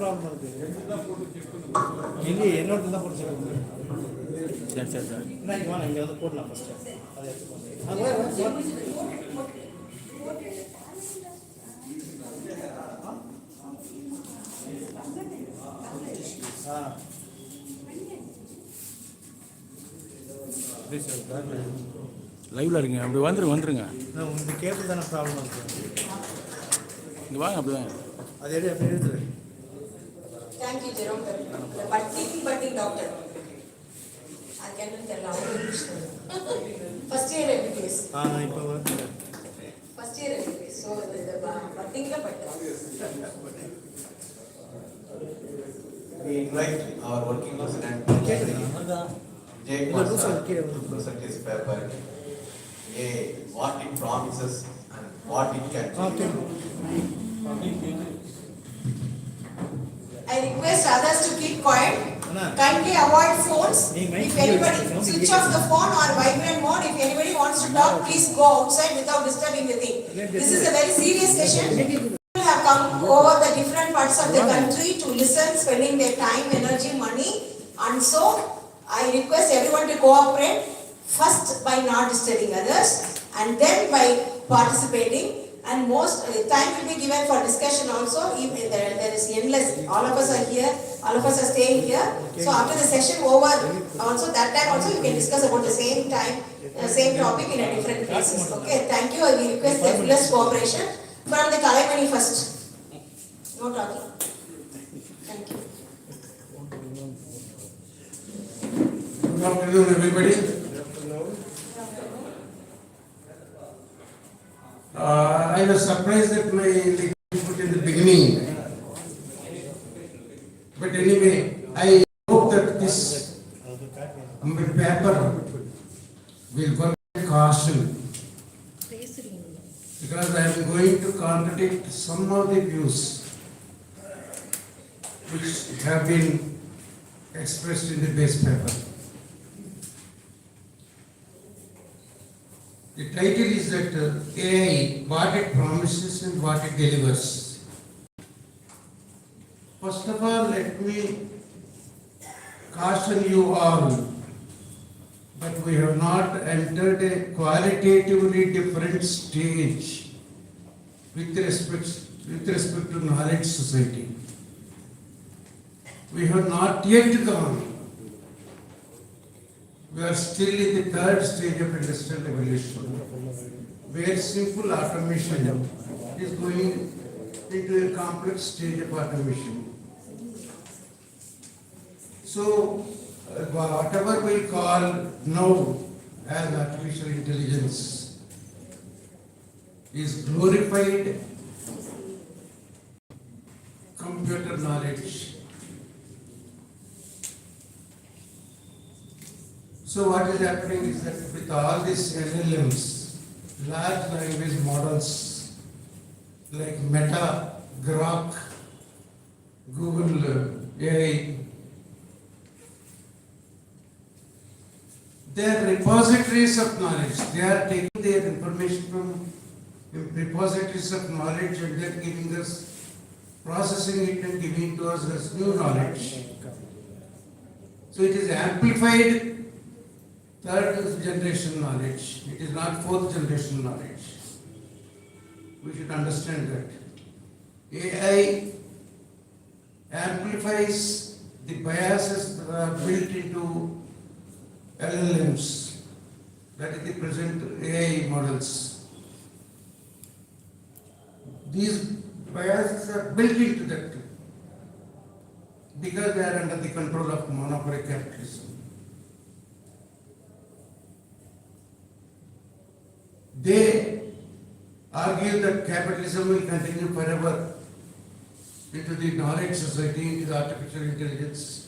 Problem இருக்குது. இங்கே என்னோட தான் போட்டு சொல்ல முடியும். சரி சரி சார். என்ன இங்கே வாங்க, இங்கே வந்து போடலாம் ஃபஸ்ட்டு. அதை எடுத்துக்கோங்க. லைவ்ல இருக்கீங்க, அப்படி வந்துருங்க. உங்களுக்கு கேபிள் தானே ப்ராப்ளம் இருக்குது. இங்கே வாங்க, அப்படிதான் அது அப்படி எடுத்துரு. Thank you Jerome. பட்டிங் டாக்டர் அது கேட்டு தெரியலாம். First year MBBS. இப்போ ஃபர்ஸ்ட் இயர் எம்பிபிஎஸ். ஸோ இந்த பட்டிங்ல பட்டோம். We invite our working president Jay to present his paper. What it promises and what it can do. I request others to keep quiet. Kindly avoid phones. If anybody switch off the phone or vibrate mode. If anybody wants to talk, please go outside without disturbing the thing. This is a very serious session. People have come over the different parts of the country to listen, spending their time, energy, money, and so I request everyone to cooperate. First by not disturbing others, and then by participating. And most time will be given for discussion also. If there is endless, all of us are here, all of us are staying here. So after the session over, also that time also you can discuss about the same time, same topic in a different places. Okay, thank you. I will request the fullest cooperation from the Kalaimani first. No talking. Thank you. Good afternoon, everybody. I was surprised that my put in the beginning, but anyway, I hope that this paper will work with caution, because I am going to contradict some of the views which have been expressed in the base paper. The title is that AI, what it promises and what it delivers. First of all, let me caution you all, but we have not entered a qualitatively different stage with respect to knowledge society. We have not yet gone. We are still in the third stage of industrial revolution, where simple automation is going into a complex stage of automation. So, whatever we call now as artificial intelligence is glorified computer knowledge. So what is happening is that with all these LLMs, large language models like Meta, Grok, Google AI, they are repositories of knowledge. They are taking their information from repositories of knowledge and they are giving us, processing it and giving to us as new knowledge. So it is amplified third generation knowledge. It is not fourth generation knowledge. We should understand that. AI amplifies the biases that are built into LLMs, that is the present AI models. These biases are built into that because they are under the control of monopoly capitalism. They argue that capitalism will continue forever into the knowledge society, into the artificial intelligence.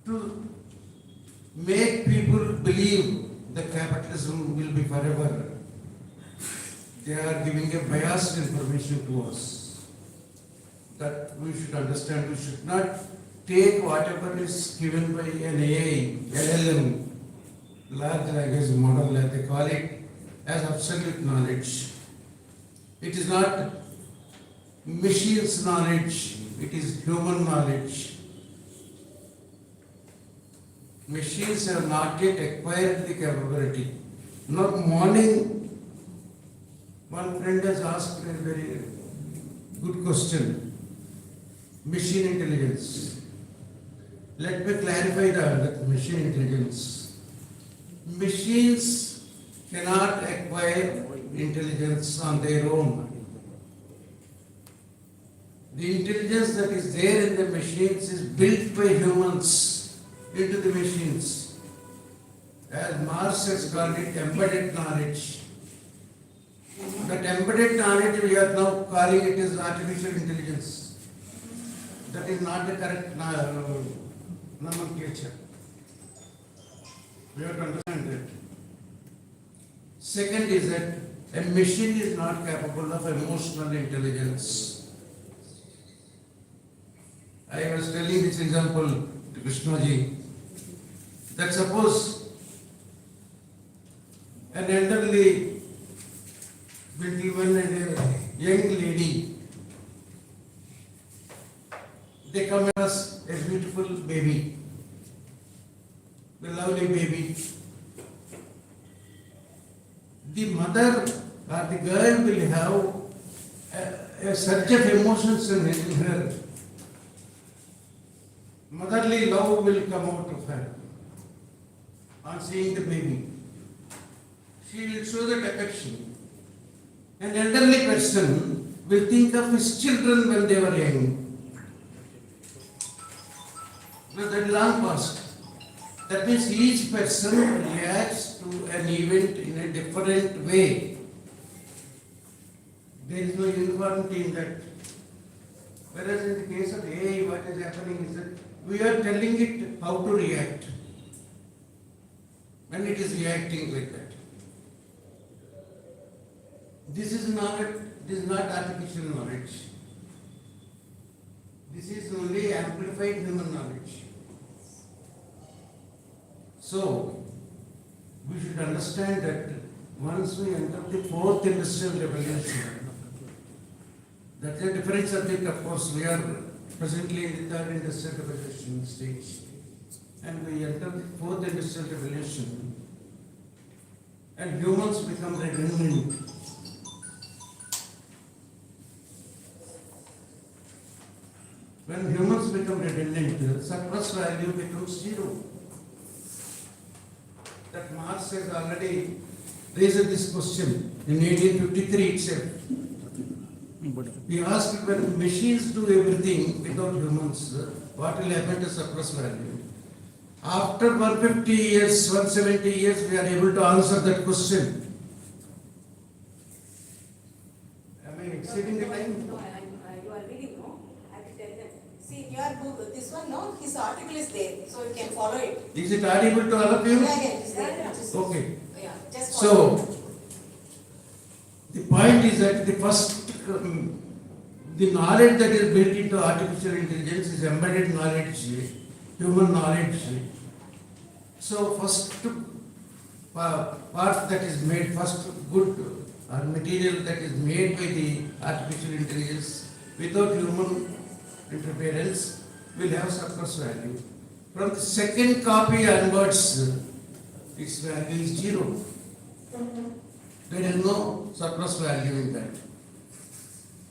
To make people believe that capitalism will be forever, they are giving a biased information to us. That we should understand. We should not take whatever is given by an AI, LLM, large language model, as they call it, as absolute knowledge. It is not machine's knowledge, it is human knowledge. Machines have not yet acquired the capability. Now, morning, one friend has asked a very good question. Machine intelligence. Let me clarify that machine intelligence. Machines cannot acquire intelligence on their own. The intelligence that is there in the machines is built by humans into the machines. As Marx has called it, embedded knowledge. That embedded knowledge we are now calling it as artificial intelligence. That is not the correct nomenclature. We have to understand that. Second is that a machine is not capable of emotional intelligence. I was telling this example to Krishnaji that suppose an elderly gentleman and a young lady, they come as a beautiful baby, the lovely baby. The mother or the girl will have a surge of emotions in her. Motherly love will come out of her on seeing the baby. She will show that affection. An elderly person will think of his children when they were young. But that long past. That means each person reacts to an event in a different way. There is no uniformity in that. Whereas in the case of AI, what is happening is that we are telling it how to react. And it is reacting like that. This is not artificial knowledge. This is only amplified human knowledge. So, we should understand that once we enter the fourth industrial revolution, that's a different subject, of course. We are presently in the third industrial revolution stage. And we enter the fourth industrial revolution. And humans become redundant. When humans become redundant, surplus value becomes zero. That Marx has already raised this question in 1853 itself. He asked, when machines do everything without humans, what will happen to surplus value? After 150 years, 170 years, we are able to answer that question. Am I exceeding the time? No, you are reading, no? I have to tell them. See, in your book, this one, no, his article is there, so you can follow it. Is it audible to all of you? Yeah, it is there. Okay. Yeah, just follow. So, the point is that the first, the knowledge that is built into artificial intelligence is embedded knowledge, human knowledge. So, first part that is made, first good or material that is made by the artificial intelligence without human interference will have surplus value. From the second copy onwards, its value is zero. There is no surplus value in that.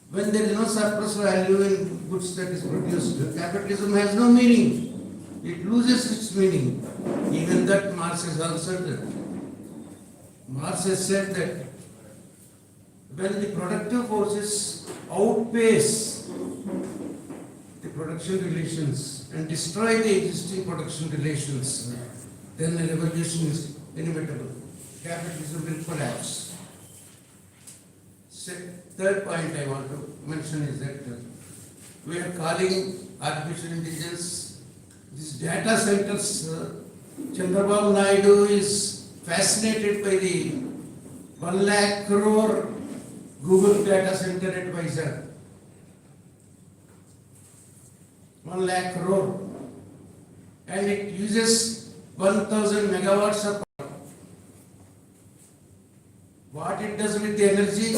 When there is no surplus value in goods that is produced, capitalism has no meaning. It loses its meaning. Even that Marx has answered that. Marx has said that when the productive forces outpace the production relations and destroy the existing production relations, then the revolution is inevitable. Capitalism will collapse. Third point I want to mention is that we are calling artificial intelligence, these data centers. Chandrababu Naidu is fascinated by the 1 lakh crore Google data center at Vizag. 1 lakh crore. And it uses 1000 megawatts of power. What it does with the energy?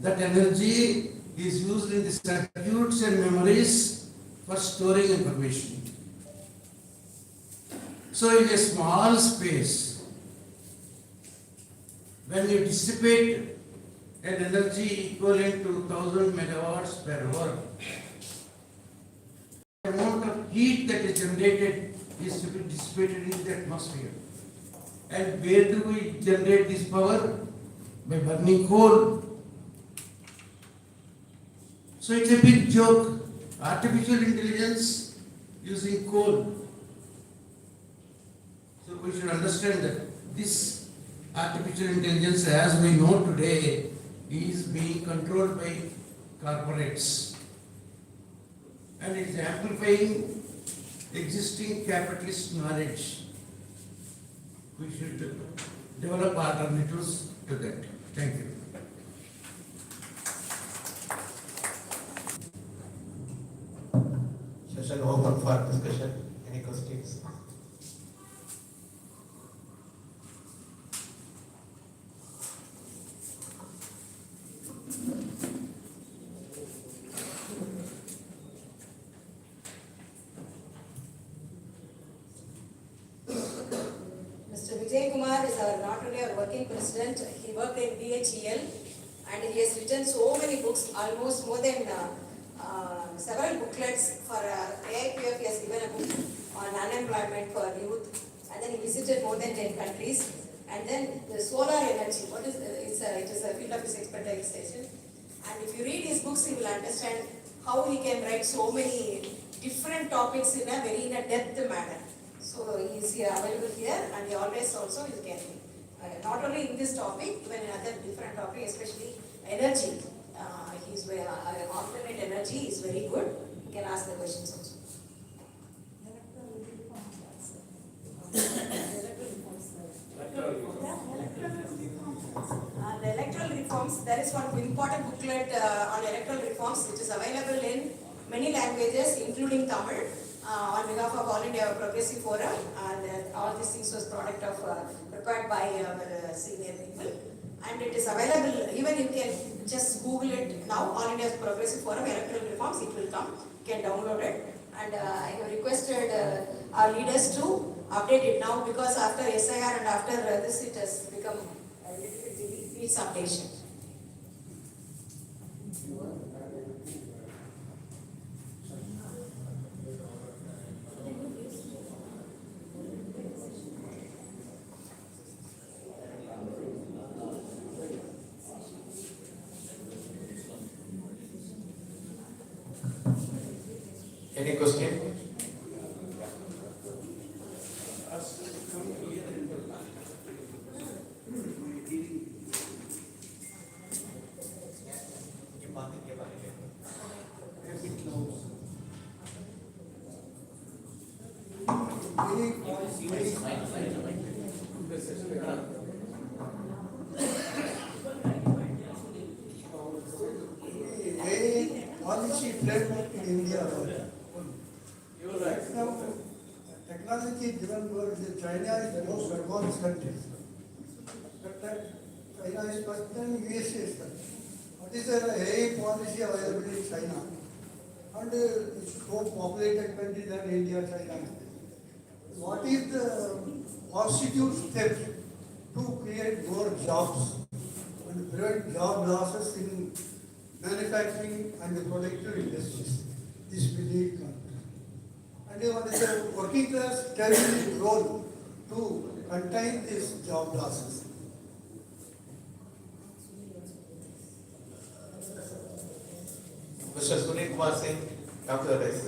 That energy is used in the circuits and memories for storing information. So in a small space, when you dissipate an energy equivalent to 1000 megawatts per hour, the amount of heat that is generated is to be dissipated in the atmosphere. And where do we generate this power? By burning coal. So it's a big joke. Artificial intelligence using coal. So we should understand that this artificial intelligence, as we know today, is being controlled by corporates. And it is amplifying existing capitalist knowledge. We should develop alternatives to that. Thank you. Session open for discussion. Any questions? Mr. Vijay Kumar is our not only our working president, he worked in DHEL and he has written so many books, almost more than several booklets for AIPF. He has given a book on unemployment for youth, and then he visited more than 10 countries. And then the solar energy, it is a field of his expertise. And if you read his books, you will understand how he can write so many different topics in a depth manner. So he is here, available here, and he always also you can not only in this topic, even in other different topics, especially energy. His alternate energy is very good. You can ask the questions also. The electoral reforms, there is one important booklet on electoral reforms which is available in many languages, including Tamil, on behalf of All India Progressive Forum, and all these things was product of prepared by our senior people, and it is available. Even you can just Google it now. All India Progressive Forum electoral reforms, it will come. You can download it, and I have requested our leaders to update it now, because after SIR and after this, it has become a little bit needs updation. Any question? Policy framework in India. You are right. Now, technology driven world, China is the most advanced country. But China is first, then USA is first. What is the AI policy available in China? And it's so populated country than India, China. What is the positive step to create more jobs and prevent job losses in manufacturing and the productive industries? This we need. And what is the working class carrying role to contain these job losses? Mr. Sunil Kumar Singh, come to the desk.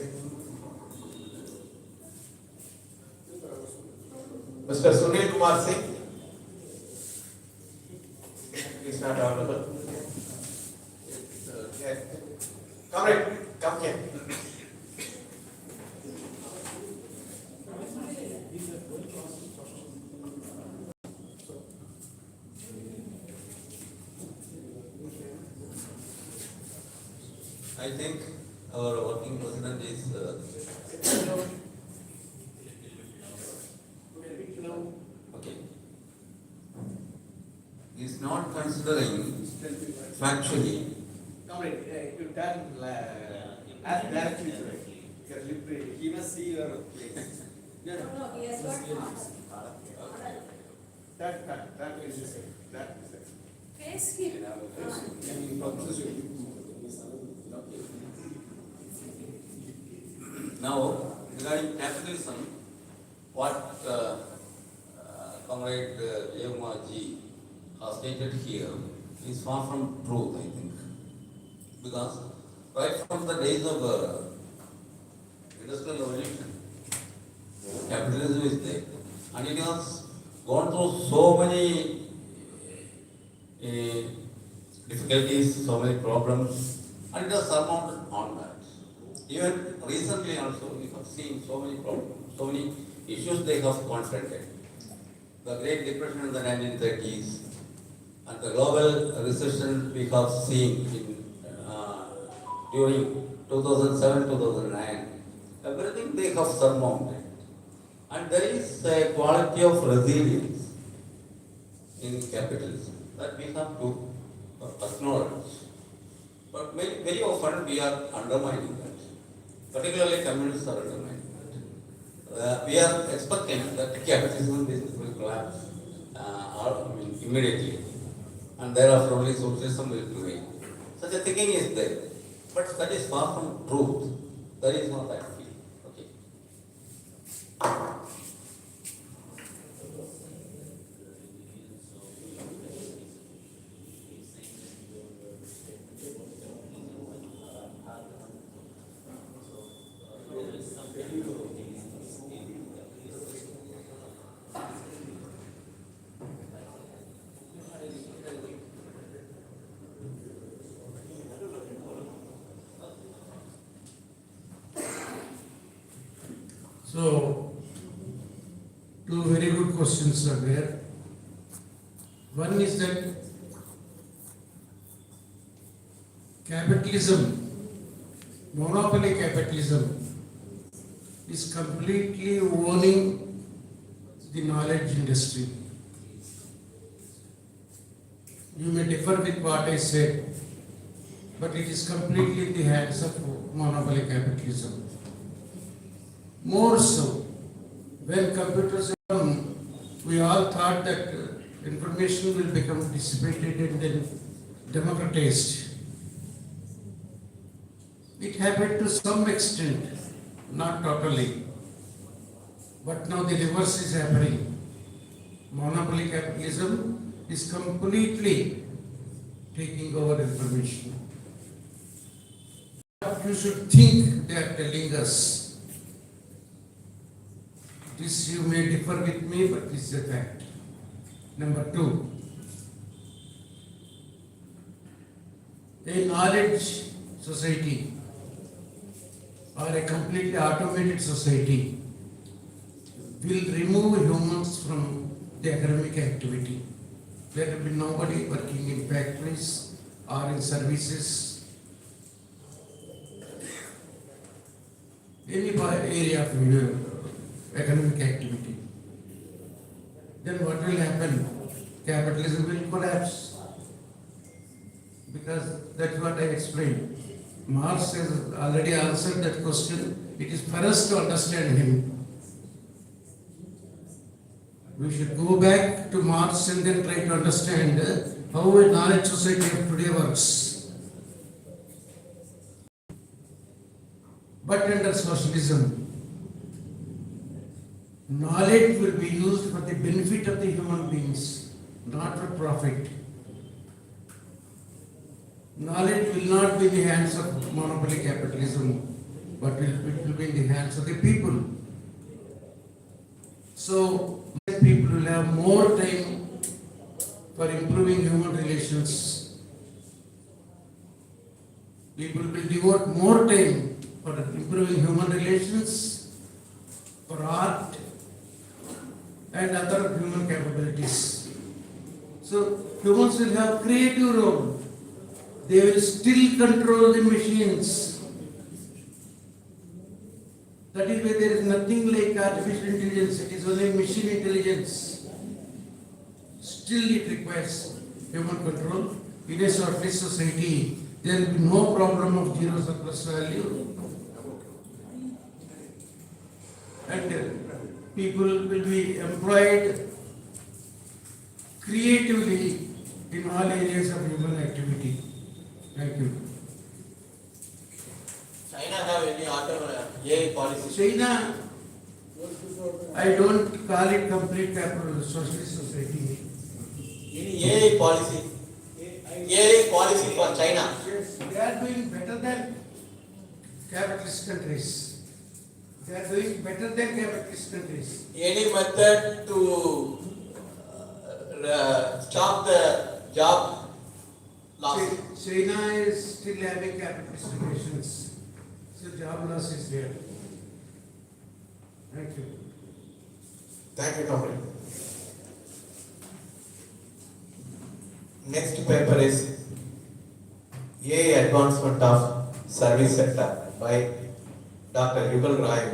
Mr. Sunil Kumar Singh, he's not available. Yeah. Come here. I think our working president is okay. Is not considering factually ask directly to it. You can literally- He must see your place. No, he has got marks. That is the same. That is the same. Face him. Now, regarding capitalism, what Comrade Yevma ji has stated here is far from truth, I think. Because right from the days of industrial revolution, capitalism is there. And it has gone through so many difficulties, so many problems, and it has surmounted on that. Even recently also, we have seen so many problems, so many issues they have confronted. The Great Depression in the 1930s and the global recession we have seen during 2007-2009, everything they have surmounted. And there is a quality of resilience in capitalism that we have to acknowledge. But very often we are undermining that. Particularly communists are undermining that. We are expecting that capitalism will collapse immediately. And thereafter only socialism will prevail. Such a thinking is there. But that is far from truth. That is not that feeling. Okay. So, two very good questions are there. One is that capitalism, monopoly capitalism, is completely owning the knowledge industry. You may differ with what I said, but it is completely in the hands of monopoly capitalism. More so, when computers come, we all thought that information will become dissipated and then democratized. It happened to some extent, not totally. But now the reverse is happening. Monopoly capitalism is completely taking over information. What you should think they are telling us. This you may differ with me, but this is a fact. Number two, a knowledge society or a completely automated society will remove humans from the academic activity. There will be nobody working in factories or in services, any area of economic activity. Then what will happen? Capitalism will collapse. Because that's what I explained. Marx has already answered that question. It is for us to understand him. We should go back to Marx and then try to understand how a knowledge society of today works. But under socialism, knowledge will be used for the benefit of the human beings, not for profit. Knowledge will not be in the hands of monopoly capitalism, but it will be in the hands of the people. So, people will have more time for improving human relations. People will devote more time for improving human relations, for art, and other human capabilities. So humans will have creative role. They will still control the machines. That is why there is nothing like artificial intelligence. It is only machine intelligence. Still it requires human control. In a socialist society, there will be no problem of zero surplus value. And people will be employed creatively in all areas of human activity. Thank you. China have any AI policy? China, I don't call it complete capital socialist society. Any AI policy? AI policy for China? Yes, they are doing better than capitalist countries. They are doing better than capitalist countries. Any method to stop the job loss? China is still having capitalist relations, so job loss is there. Thank you. Thank you, Comrade. Next paper is AI Advancement of Service Sector by Dr. Yugal Rai.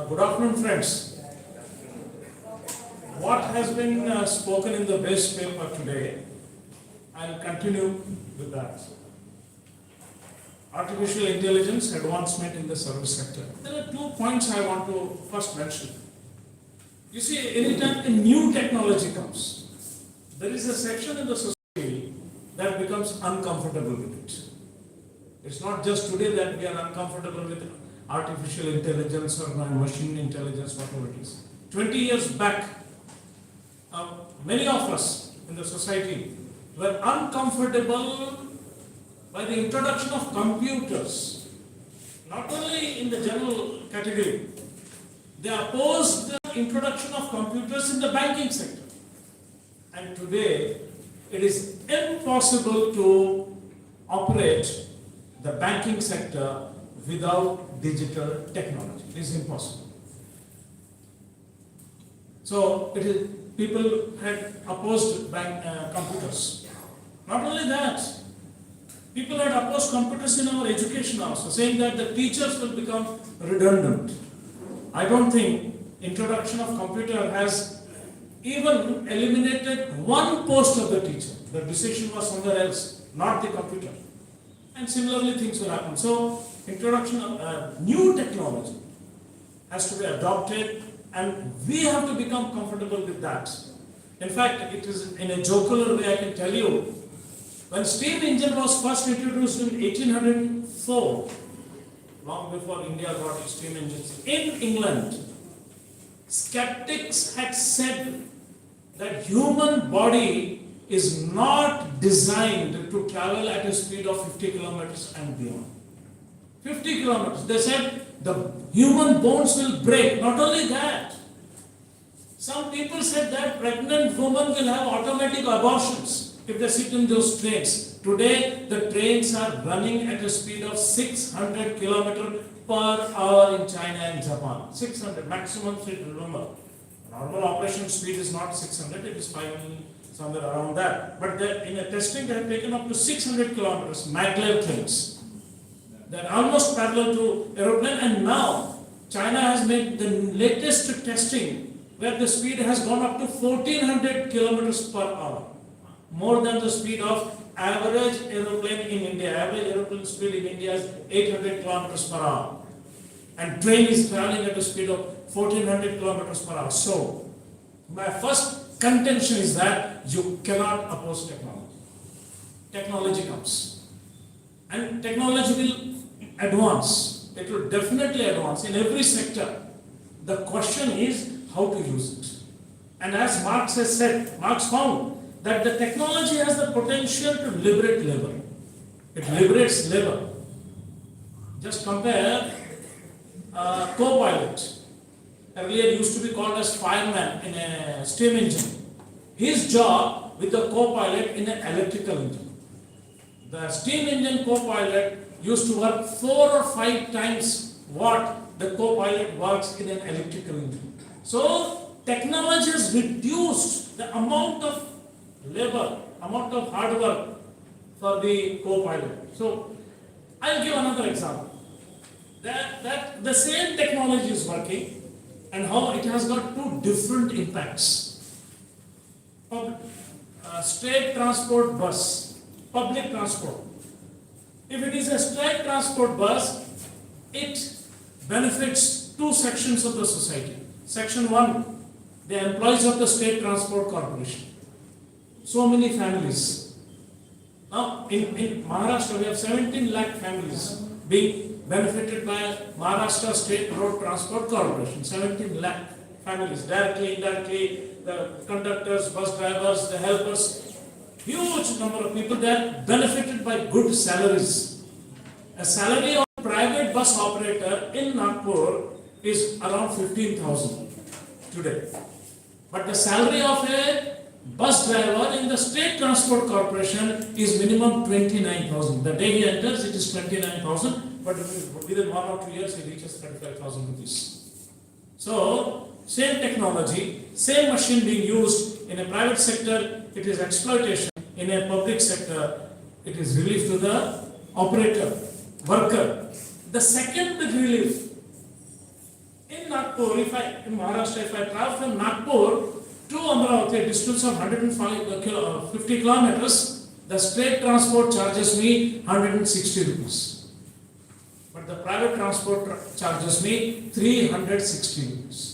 Good afternoon, friends. What has been spoken in the base paper today, I'll continue with that. Artificial intelligence advancement in the service sector. There are 2 points I want to first mention. You see, anytime a new technology comes, there is a section in the society that becomes uncomfortable with it. It's not just today that we are uncomfortable with artificial intelligence or machine intelligence, whatever it is. 20 years back, many of us in the society were uncomfortable by the introduction of computers, not only in the general category. They opposed the introduction of computers in the banking sector. And today, it is impossible to operate the banking sector without digital technology. It is impossible. So, people had opposed computers. Not only that, people had opposed computers in our education also, saying that the teachers will become redundant. I don't think introduction of computer has even eliminated one post of the teacher. The decision was somewhere else, not the computer. And similarly things will happen. So introduction of new technology has to be adopted, and we have to become comfortable with that. In fact, it is in a jocular way I can tell you, when steam engine was first introduced in 1804, long before India got its steam engines, in England, skeptics had said that human body is not designed to travel at a speed of 50 kilometers and beyond. 50 kilometers. They said the human bones will break. Not only that, some people said that pregnant women will have automatic abortions if they sit in those trains. Today, the trains are running at a speed of 600 kilometers per hour in China and Japan. 600 maximum speed, remember. Normal operation speed is not 600, it is 500, somewhere around that. But in a testing, they have taken up to 600 kilometers, maglev trains. They are almost parallel to aeroplane, and now China has made the latest testing where the speed has gone up to 1400 kilometers per hour. More than the speed of average aeroplane in India. Average aeroplane speed in India is 800 kilometers per hour. And train is traveling at a speed of 1400 kilometers per hour. So, my first contention is that you cannot oppose technology. Technology comes. And technology will advance. It will definitely advance in every sector. The question is how to use it. And as Marx has said, Marx found that the technology has the potential to liberate labor. It liberates labor. Just compare co-pilot. Earlier used to be called as fireman in a steam engine. His job with the co-pilot in an electrical engine. The steam engine co-pilot used to work 4 or 5 times what the co-pilot works in an electrical engine. So technology has reduced the amount of labor, amount of hard work for the co-pilot. So I'll give another example. that the same technology is working and how it has got two different impacts. State transport bus, public transport. If it is a state transport bus, it benefits two sections of the society. Section 1, the employees of the State Transport Corporation. So many families. Now, in Maharashtra, we have 17 lakh families being benefited by Maharashtra State Road Transport Corporation. 17 lakh families, directly, indirectly, the conductors, bus drivers, the helpers, huge number of people there benefited by good salaries. A salary of a private bus operator in Nagpur is around 15,000 today. But the salary of a bus driver in the State Transport Corporation is minimum 29,000. The day he enters, it is 29,000, but within 1 or 2 years, he reaches 35,000 rupees. So, same technology, same machine being used in a private sector, it is exploitation. In a public sector, it is relief to the operator, worker. The second relief, in Nagpur, in Maharashtra, if I travel from Nagpur to Amravati, a distance of 150 kilometers, the state transport charges me 160 rupees. But the private transport charges me 360 rupees.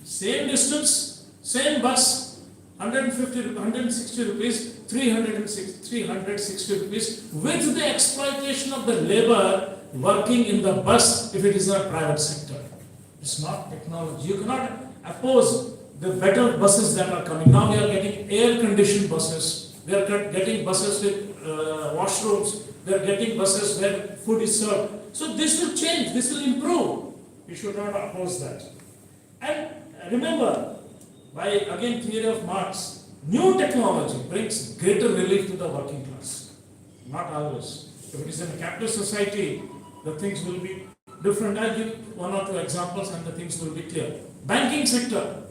Same distance, same bus, 160 rupees, 360 rupees with the exploitation of the labor working in the bus if it is a private sector. It's not technology. You cannot oppose the better buses that are coming. Now we are getting air-conditioned buses. We are getting buses with washrooms. We are getting buses where food is served. So this will change. This will improve. We should not oppose that. And remember, by again theory of Marx, new technology brings greater relief to the working class. Not always. If it is in a capitalist society, the things will be different. I'll give 1 or 2 examples and the things will be clear. Banking sector.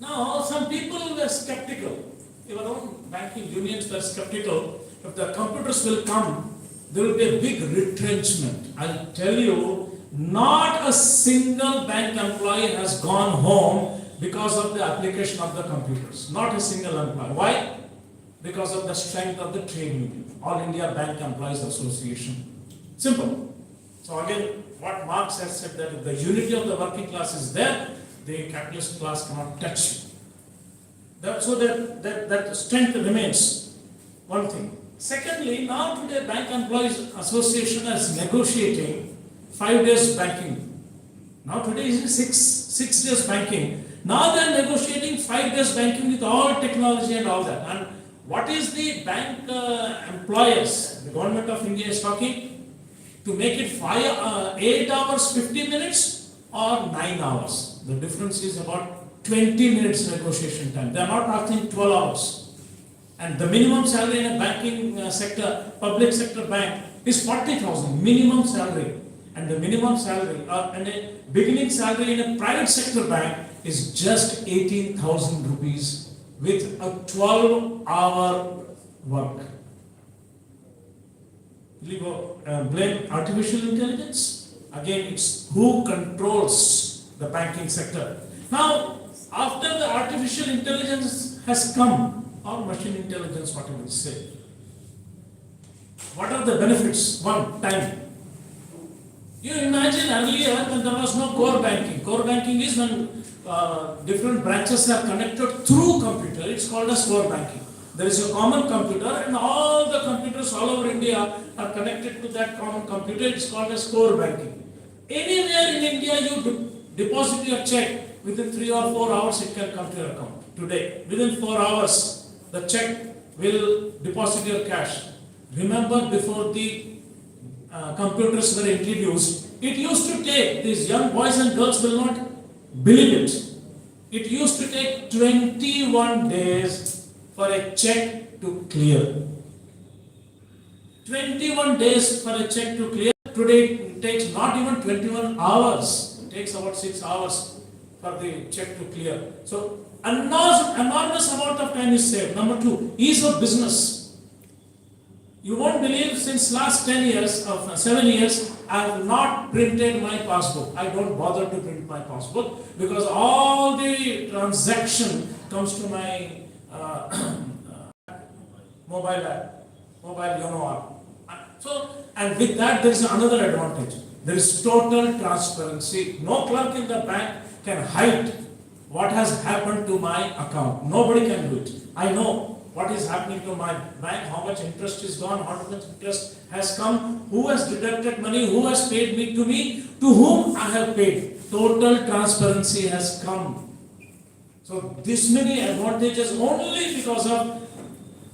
Now, some people were skeptical. Your own banking unions were skeptical. If the computers will come, there will be a big retrenchment. I'll tell you, not a single bank employee has gone home because of the application of the computers. Not a single employee. Why? Because of the strength of the trade union, All India Bank Employees Association. Simple. So again, what Marx has said, that if the unity of the working class is there, the capitalist class cannot touch you. So that strength remains. One thing. Secondly, now today Bank Employees Association is negotiating 5 days banking. Now today is 6 days banking. Now they are negotiating 5 days banking with all technology and all that. And what is the bank employers? The government of India is talking to make it 8 hours 50 minutes or 9 hours. The difference is about 20 minutes negotiation time. They are not asking 12 hours. And the minimum salary in a banking sector, public sector bank is 40,000 minimum salary. And the minimum salary and a beginning salary in a private sector bank is just 18,000 rupees with a 12-hour work. Will you go blame artificial intelligence? Again, it's who controls the banking sector. Now, after the artificial intelligence has come, or machine intelligence, whatever you say, what are the benefits? One, time. You imagine earlier when there was no core banking. Core banking is when different branches are connected through computer. It's called as core banking. There is a common computer and all the computers all over India are connected to that common computer. It's called as core banking. Anywhere in India you deposit your check, within 3 or 4 hours it can come to your account. Today, within 4 hours, the check will deposit your cash. Remember, before the computers were introduced, it used to take, these young boys and girls will not believe it, it used to take 21 days for a check to clear. 21 days for a check to clear. Today it takes not even 21 hours. It takes about 6 hours for the check to clear. So enormous amount of time is saved. Number 2, ease of business. You won't believe, since last 10 years, 7 years, I have not printed my passbook. I don't bother to print my passbook because all the transaction comes to my mobile app, mobile Yono app. So, and with that there is another advantage. There is total transparency. No clerk in the bank can hide what has happened to my account. Nobody can do it. I know what is happening to my bank, how much interest is gone, how much interest has come, who has deducted money, who has paid me, to whom I have paid. Total transparency has come. So this many advantages only because of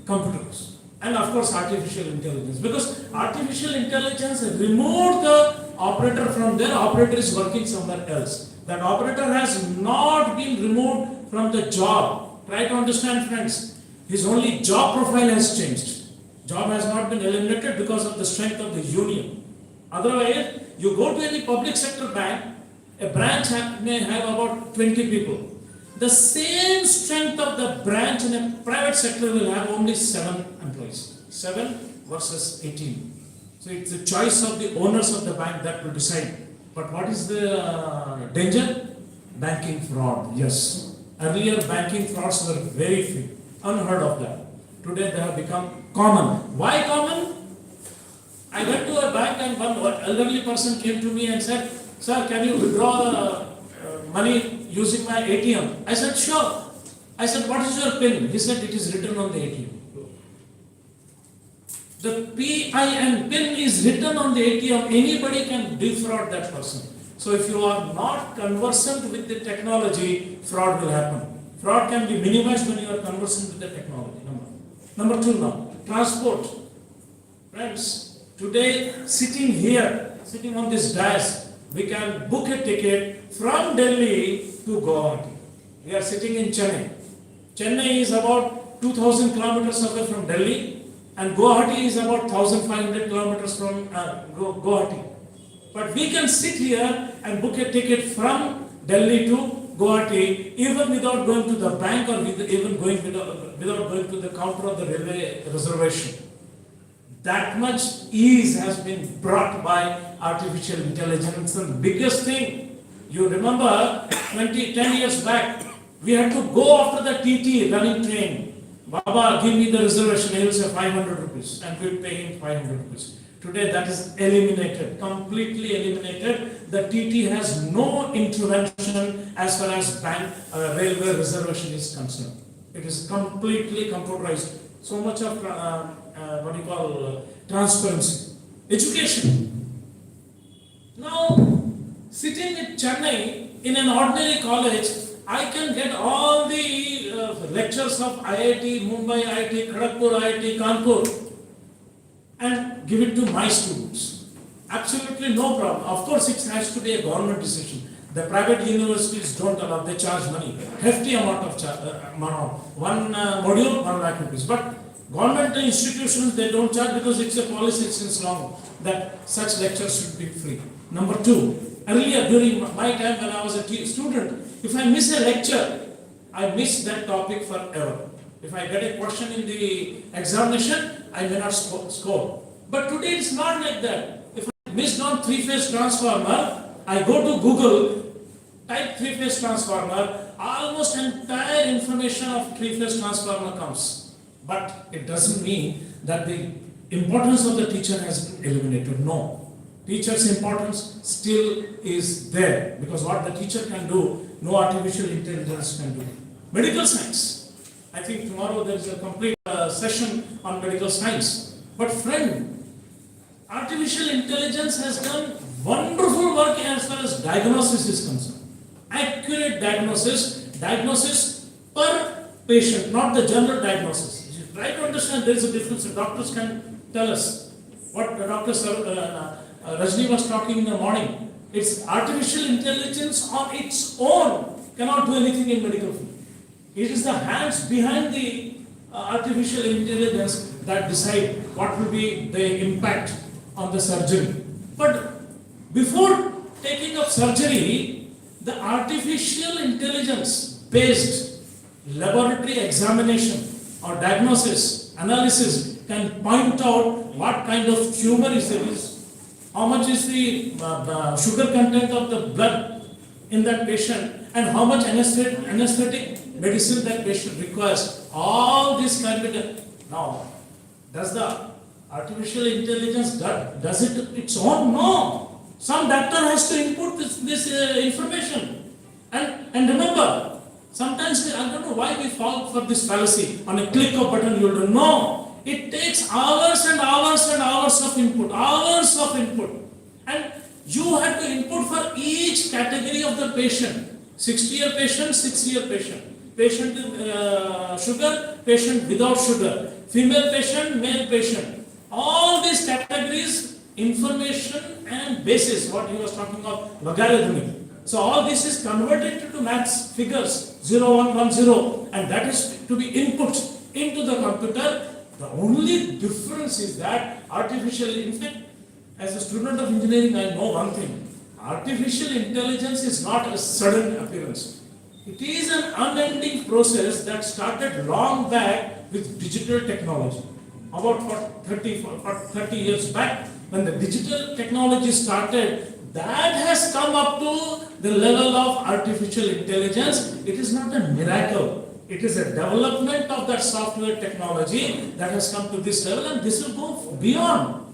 computers. And of course artificial intelligence. Because artificial intelligence removed the operator from there, operator is working somewhere else. That operator has not been removed from the job. Try to understand, friends. His only job profile has changed. Job has not been eliminated because of the strength of the union. Otherwise, you go to any public sector bank, a branch may have about 20 people. The same strength of the branch in a private sector will have only 7 employees. 7 versus 18. So it's the choice of the owners of the bank that will decide. But what is the danger? Banking fraud, yes. Earlier banking frauds were very few. Unheard of that. Today they have become common. Why common? I went to a bank and one elderly person came to me and said, "Sir, can you withdraw money using my ATM?" I said, "Sure." I said, "What is your PIN?" He said, "It is written on the ATM." The PIN is written on the ATM. Anybody can defraud that person. So if you are not conversant with the technology, fraud will happen. Fraud can be minimized when you are conversant with the technology. Number 2 now, transport. Friends, today sitting here, sitting on this DASE, we can book a ticket from Delhi to Guwahati. We are sitting in Chennai. Chennai is about 2000 kilometers away from Delhi and Guwahati is about 1500 kilometers from Guwahati. But we can sit here and book a ticket from Delhi to Guwahati, even without going to the bank or even without going to the counter of the railway reservation. That much ease has been brought by artificial intelligence. And the biggest thing, you remember 10 years back, we had to go after the TT running train. Baba, give me the reservation. He will say 500 rupees and we will pay him 500 rupees. Today that is eliminated, completely eliminated. The TT has no intervention as far as bank railway reservation is concerned. It is completely computerized. So much of transparency. Education. Now, sitting in Chennai in an ordinary college, I can get all the lectures of IIT, Mumbai IIT, Kharagpur IIT, Kanpur and give it to my students. Absolutely no problem. Of course, it has to be a government decision. The private universities don't allow, they charge money, hefty amount of one module, 1 lakh rupees. But government institutions, they don't charge because it's a policy since long that such lectures should be free. Number 2, earlier during my time when I was a student, if I miss a lecture, I miss that topic forever. If I get a question in the examination, I may not score. But today it's not like that. If I missed on 3-phase transformer, I go to Google, type 3-phase transformer, almost entire information of 3-phase transformer comes. But it doesn't mean that the importance of the teacher has been eliminated. No. Teacher's importance still is there because what the teacher can do, no artificial intelligence can do. Medical science. I think tomorrow there is a complete session on medical science. But friend, artificial intelligence has done wonderful work as far as diagnosis is concerned. Accurate diagnosis per patient, not the general diagnosis. You try to understand there is a difference. The doctors can tell us what the Dr. Rajni was talking in the morning. It's artificial intelligence on its own cannot do anything in medical field. It is the hands behind the artificial intelligence that decide what will be the impact on the surgery. But before taking up surgery, the artificial intelligence based laboratory examination or diagnosis, analysis can point out what kind of tumor is there is, how much is the sugar content of the blood in that patient, and how much anesthetic medicine that patient requires. All this can be done. Now, does the artificial intelligence does it its own? No. Some doctor has to input this information. And remember, sometimes I don't know why we fall for this fallacy. On a click of button, you'll do. No. It takes hours and hours and hours of input. Hours of input. And you have to input for each category of the patient. 60-year patient, 6-year patient. Patient with sugar, patient without sugar. Female patient, male patient. All these categories, information and basis, what he was talking of, logarithmic. So all this is converted to maths figures, 0, 1, 1, 0, and that is to be input into the computer. The only difference is that in fact, as a student of engineering, I know one thing. Artificial intelligence is not a sudden appearance. It is an unending process that started long back with digital technology. About 30 years back, when the digital technology started, that has come up to the level of artificial intelligence. It is not a miracle. It is a development of that software technology that has come to this level, and this will go beyond.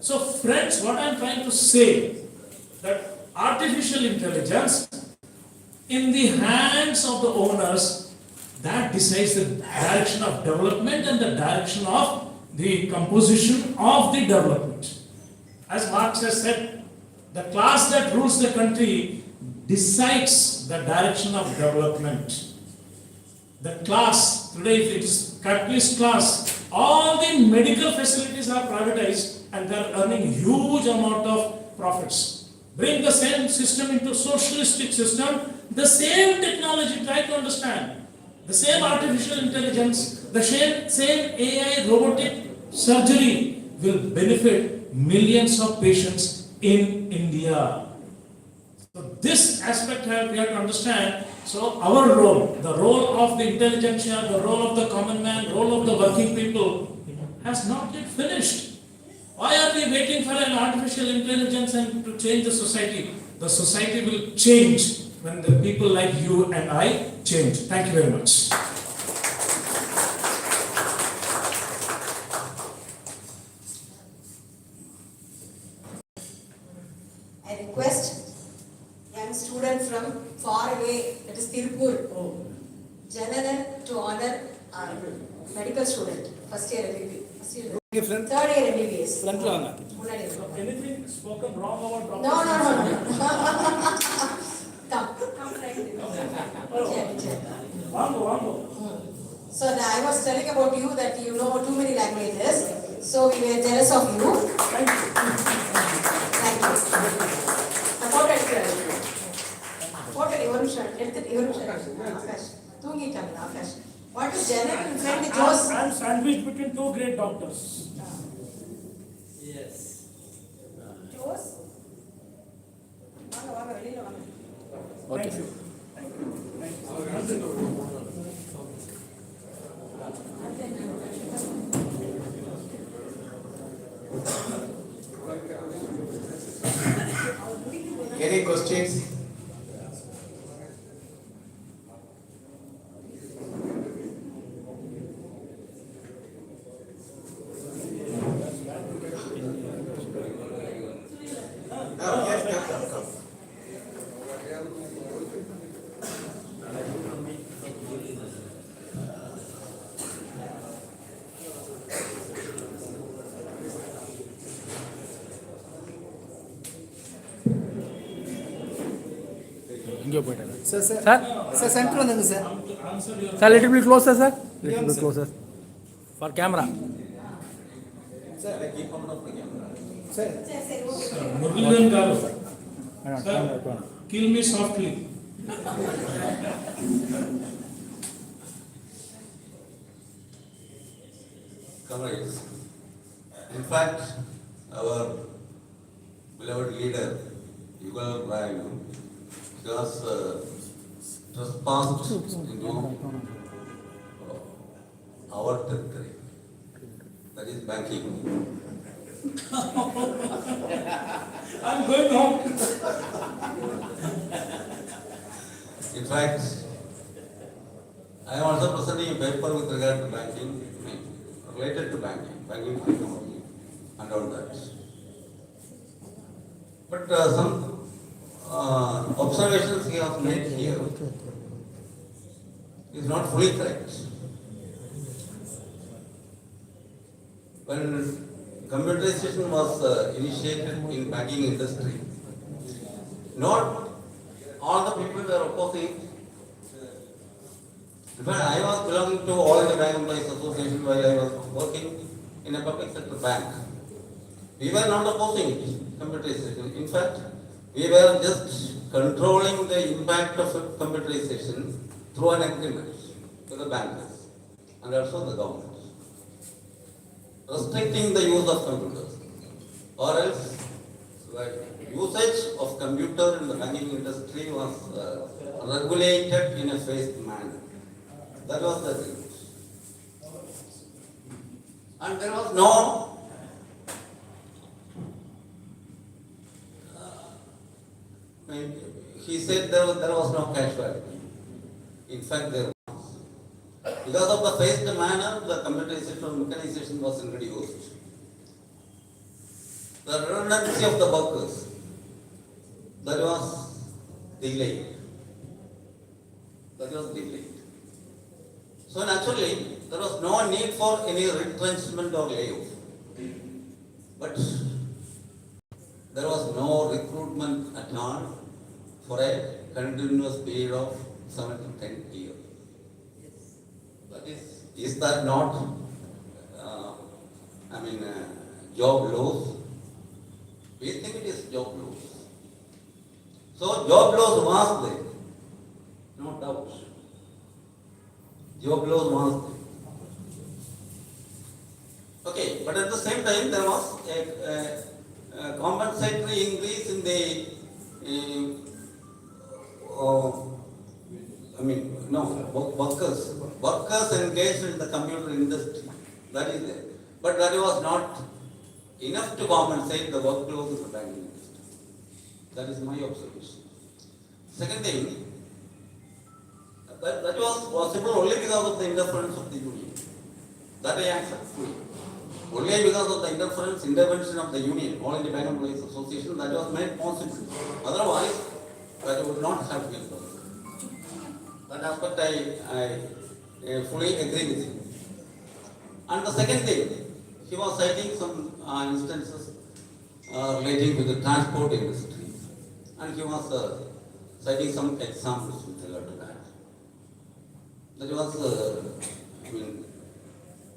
So friends, what I am trying to say, that artificial intelligence in the hands of the owners, that decides the direction of development and the direction of the composition of the development. As Marx has said, the class that rules the country decides the direction of development. The class, today it is capitalist class, all the medical facilities are privatized and they are earning huge amount of profits. Bring the same system into socialistic system, the same technology, try to understand, the same artificial intelligence, the same AI robotic surgery will benefit millions of patients in India. So this aspect we have to understand. So our role, the role of the intelligentsia, the role of the common man, the role of the working people has not yet finished. Why are we waiting for an artificial intelligence and to change the society? The society will change when the people like you and I change. Thank you very much. I request young student from far away, that is Tirupur, Jananan, to honor our medical student, first year MBBS. Third year MBBS. Anything spoken wrong about doctors? No. Come right. So I was telling about you that you know too many languages. So we were jealous of you. Thank you. Thank you. Support it. What is Janet in front of Jose? I am sandwiched between two great doctors. Yes. Jose? Okay. Thank you. Any questions? Come. இங்கே போயிட்டாங்க sir sir sir sir centre வந்துங்க sir sir little bit closer sir little bit closer for camera sir sir Murlidan Garu. Sir, kill me softly. Comrades, in fact, our beloved leader, Yugal Raju, has trespassed into our territory. That is banking. I'm going home. In fact, I am also presenting a paper with regard to banking, related to banking technology, and all that. But some observations he has made here is not fully correct. When computerization was initiated in banking industry, not all the people were opposing it. In fact, I was belonging to All India Bank Employees Association while I was working in a public sector bank. We were not opposing it, computerization. In fact, we were just controlling the impact of computerization through an agreement with the bankers and also the government. Restricting the use of computers, or else the usage of computer in the banking industry was regulated in a phased manner. That was the agreement. And there was no he said there was no casualty. In fact, there was. Because of the phased manner, the computerization or mechanization was introduced. The redundancy of the workers, that was delayed. That was delayed. So naturally, there was no need for any retrenchment or layoff. But there was no recruitment at all for a continuous period of 7 to 10 years. That is that not, job loss? We think it is job loss. So job loss was there, no doubt. Job loss was there. Okay, but at the same time there was a compensatory increase in the workers engaged in the computer industry. That is there. But that was not enough to compensate the workload in the banking industry. That is my observation. Second thing, that was possible only because of the interference of the union. That I accept fully. Only because of the intervention of the union, All India Bank Employees Association, that was made possible. Otherwise, that would not have been possible. That aspect I fully agree with him. And the second thing, he was citing some instances relating to the transport industry. And he was citing some examples with regard to that. That was,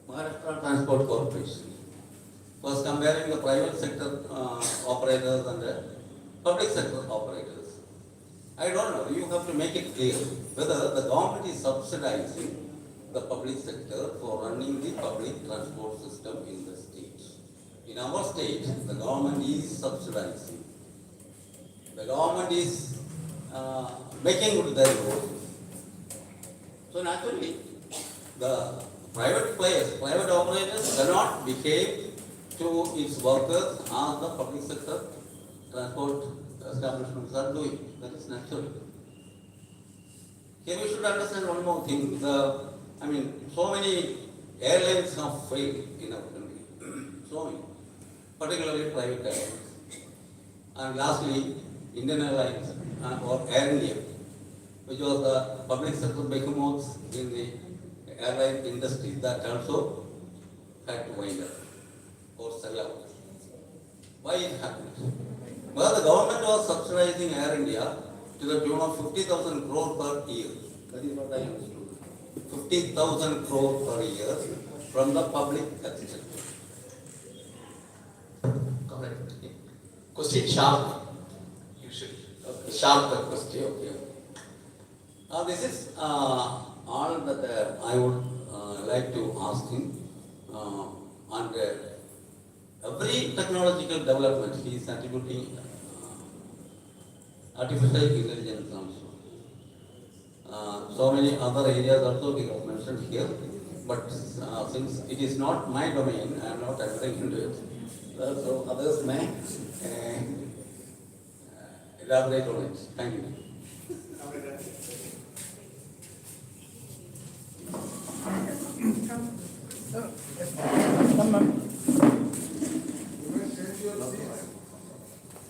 Maharashtra Transport Corporation was comparing the private sector operators and the public sector operators. I don't know, you have to make it clear whether the government is subsidizing the public sector for running the public transport system in the state. In our state, the government is subsidizing. The government is making good their role. So naturally, the private players, private operators cannot behave to its workers as the public sector transport establishments are doing. That is natural. Here we should understand one more thing. So many airlines have failed in our country. So many. Particularly private airlines. And lastly, Indian Airlines or Air India, which was the public sector behemoths in the airline industry, that also had to wind up or sell out. Why it happened? Well, the government was subsidizing Air India to the tune of 50,000 crore per year. That is what I understood. 50,000 crore per year from the public sector. Correct. Question sharp. You should. Sharp question. Okay. This is all that I would like to ask him. And every technological development he is attributing artificial intelligence also. So many other areas also we have mentioned here. But since it is not my domain, I am not entering into it. So others may elaborate on it. Thank you. Come, ma'am.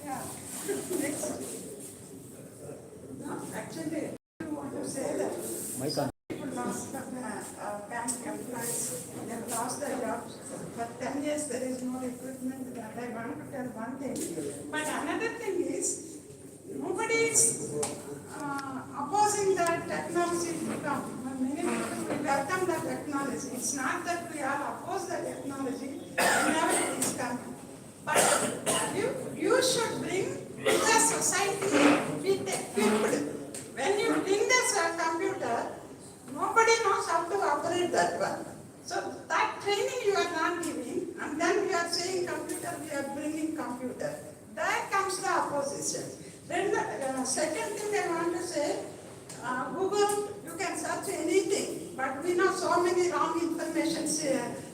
Yeah. Next. No, actually, I want to say that Mic on. people lost the bank employees, they have lost their jobs. For 10 years, there is no recruitment, that I want to tell one thing. But another thing is, nobody is opposing that technology to come. Many people will welcome the technology. It's not that we all oppose the technology, whenever it is coming. But you should bring the society with equipped. When you bring this computer, nobody knows how to operate that one. So that training you are not giving, and then we are saying computer, we are bringing computer. There comes the opposition. Then the second thing I want to say, Google, you can search anything, but we know so many wrong information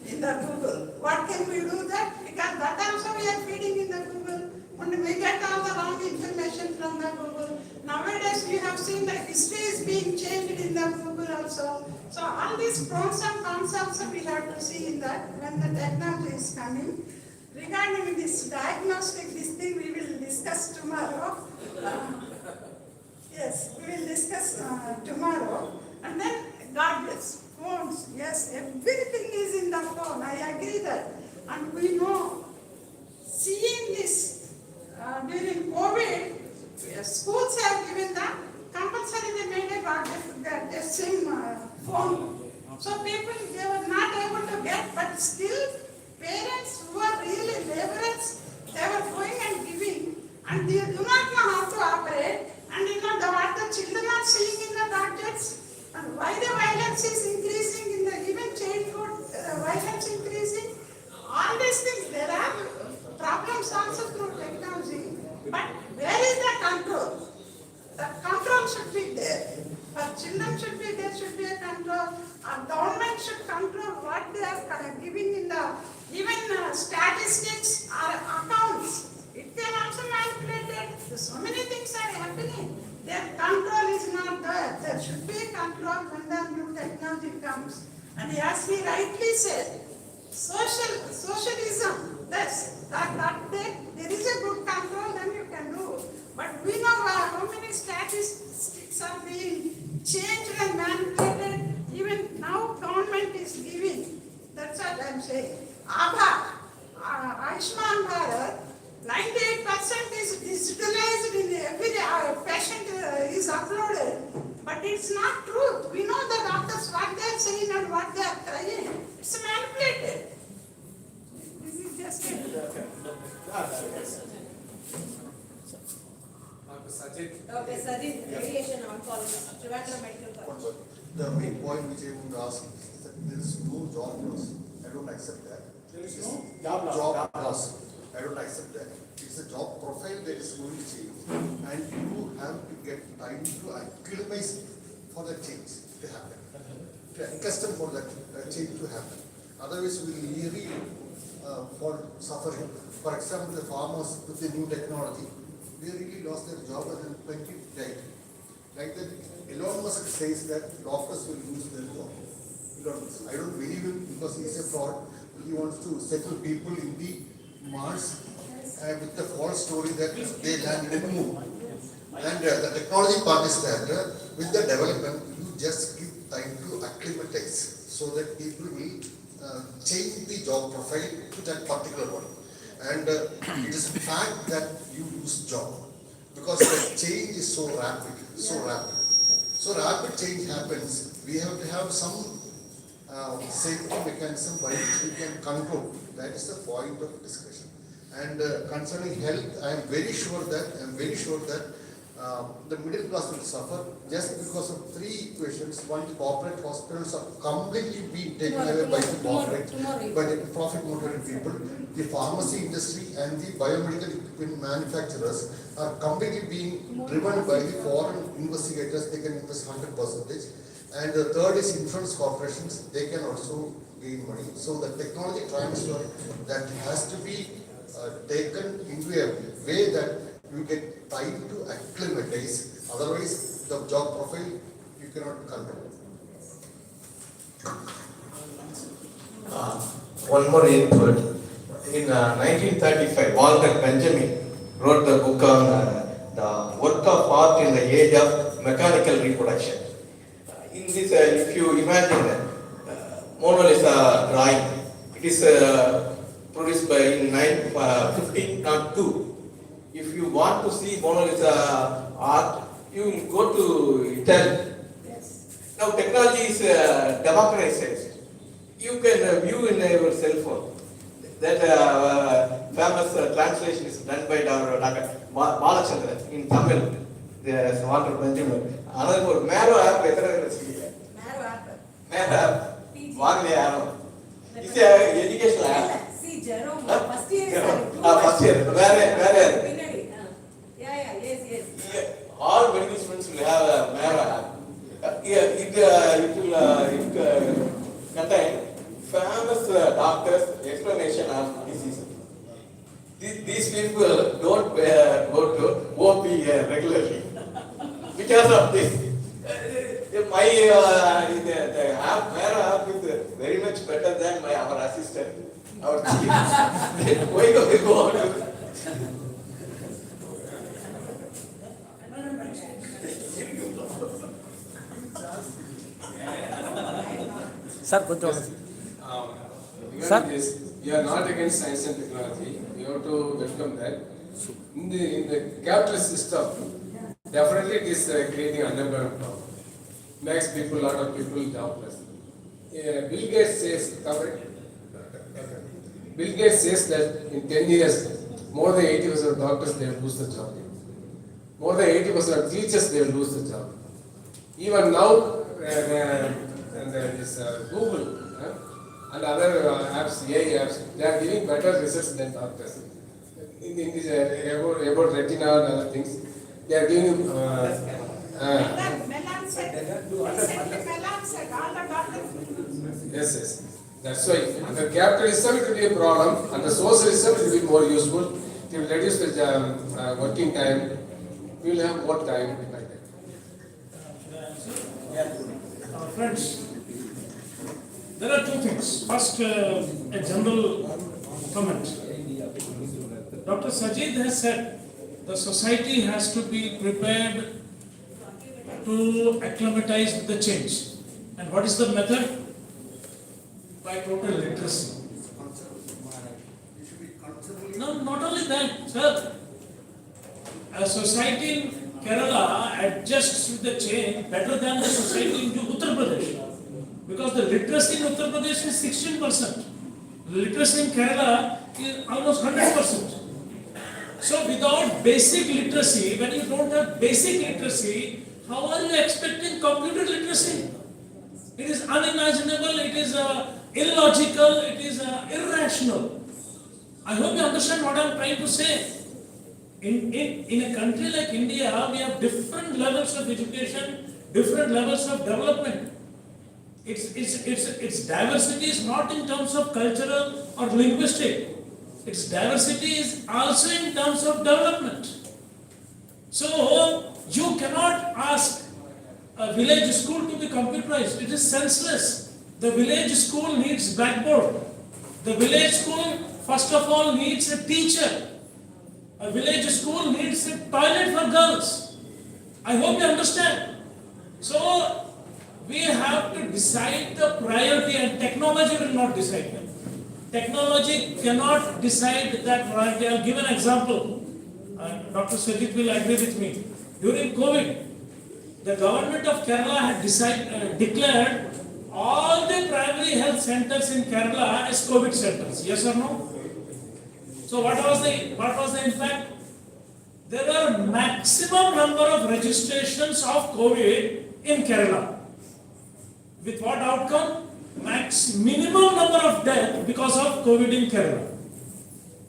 in the Google. What can we do that? Because that also we are feeding in the Google. When we get all the wrong information from the Google. Nowadays we have seen that history is being changed in the Google also. So all these pros and cons also we have to see in that when the technology is coming. Regarding this diagnostic, this thing we will discuss tomorrow. Yes, we will discuss tomorrow. And then gadgets, phones, yes, everything is in the phone. I agree that. And we know, seeing this during COVID, schools have given the compulsory they made a gadget, SIM phone. So people, they were not able to get, but still parents who are really laborers, they were going and giving, and they do not know how to operate. And you know what the children are seeing in the gadgets, and why the violence is increasing in the even childhood violence increasing. All these things, there are problems also through technology, but where is the control? The control should be there. For children should be there, should be a control. Our government should control what they are giving in the even statistics or accounts. It can also manipulate it. So many things are happening. Their control is not there. There should be control when the new technology comes. And as he rightly said, socialism, yes, there is a good control, then you can do. But we know how many statistics are being changed and manipulated. Even now government is giving. That's what I'm saying. Ayushman Bharat, 98% is digitalized in every patient is uploaded. But it's not truth. We know the doctors what they are saying and what they are crying. It's manipulated. This is just it. Okay, Sajid, radiation oncologist, Trivandrum Medical College. The main point which I want to ask is that there is no job loss. I don't accept that. There is no job loss. I don't accept that. It's a job profile that is going to change, and you have to get time to acclimatize for the change to happen, to accustom for that change to happen. Otherwise, we will really fall suffering. For example, the farmers with the new technology, they really lost their job and plenty died. Like that, Elon Musk says that doctors will lose their job. Elon Musk. I don't believe him because he's a fraud. He wants to settle people in the Mars with the false story that they land in the moon. And the technology part is that with the development, you just give time to acclimatize so that people will change the job profile to that particular one. And it is a fact that you lose job because the change is so rapid, so rapid. So rapid change happens. We have to have some safety mechanism by which we can control. That is the point of discussion. And concerning health, I am very sure that the middle class will suffer just because of three equations. One, the corporate hospitals are completely being taken away by the profit motivated people. The pharmacy industry and the biomedical equipment manufacturers are completely being driven by the foreign investigators. They can invest 100%. And the third is insurance corporations, they can also gain money. So the technology transfer that has to be taken into a way that you get time to acclimatize, otherwise the job profile you cannot control. One more input. In 1935, Walter Benjamin wrote the book on the work of art in the age of mechanical reproduction. In this, if you imagine Mona Lisa drawing, it is produced by in 1502. If you want to see Mona Lisa art, you go to Italy. Now technology is democratized. You can view in your cell phone. That famous translation is done by Dr. Balachandran in Tamil. There is Walter Benjamin. Another word, Maro app, Maro app, Wagli app. It's an educational app. See, Jerome, first year is First year. Where? Yes. All medical students will have a Maro app. It will contain famous doctors' explanation of diseases. These people don't go to OP regularly because of this. My the app, Mero app is very much better than our assistant, our chief. Why do we go on? Sir, control. Regarding this, we are not against science and technology. We have to welcome that. In the capitalist system, definitely it is creating unemployment problem. Makes people, lot of people jobless. Bill Gates says, Bill Gates says that in 10 years, more than 80% of doctors they will lose the job. More than 80% of teachers they will lose the job. Even now, this Google and other apps, AI apps, they are giving better results than doctors. In this about retina and other things, they are giving. Yes. That's why under capitalism it will be a problem, under socialism it will be more useful. It will reduce the working time. We will have more time like that. Friends, there are two things. First, a general comment. Dr. Sajid has said the society has to be prepared to acclimatize with the change. And what is the method? By total literacy. No, not only that, sir. A society in Kerala adjusts with the change better than the society in Uttar Pradesh. Because the literacy in Uttar Pradesh is 16%. The literacy in Kerala is almost 100%. So without basic literacy, when you don't have basic literacy, how are you expecting computer literacy? It is unimaginable, it is illogical, it is irrational. I hope you understand what I am trying to say. In a country like India, we have different levels of education, different levels of development. Its diversity is not in terms of cultural or linguistic. Its diversity is also in terms of development. So, you cannot ask a village school to be computerized. It is senseless. The village school needs blackboard. The village school, first of all, needs a teacher. A village school needs a toilet for girls. I hope you understand. So, we have to decide the priority, and technology will not decide that. Technology cannot decide that priority. I'll give an example. Dr. Sajid will agree with me. During COVID, the government of Kerala had declared all the primary health centers in Kerala as COVID centers. Yes or no? So what was the impact? There were maximum number of registrations of COVID in Kerala. With what outcome? Minimum number of deaths because of COVID in Kerala.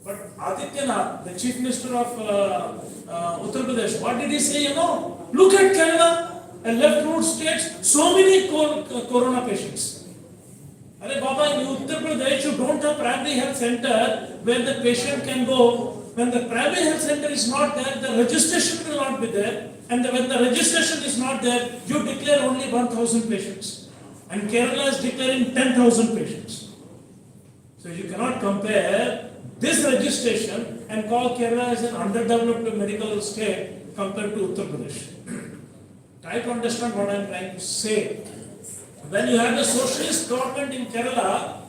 But Adityanath, the Chief Minister of Uttar Pradesh, what did he say? Look at Kerala. A left route states so many corona patients. Arey Baba, in Uttar Pradesh, you don't have primary health center where the patient can go. When the primary health center is not there, the registration will not be there. And when the registration is not there, you declare only 1,000 patients. And Kerala is declaring 10,000 patients. So you cannot compare this registration and call Kerala as an underdeveloped medical state compared to Uttar Pradesh. Try to understand what I am trying to say. When you have a socialist government in Kerala,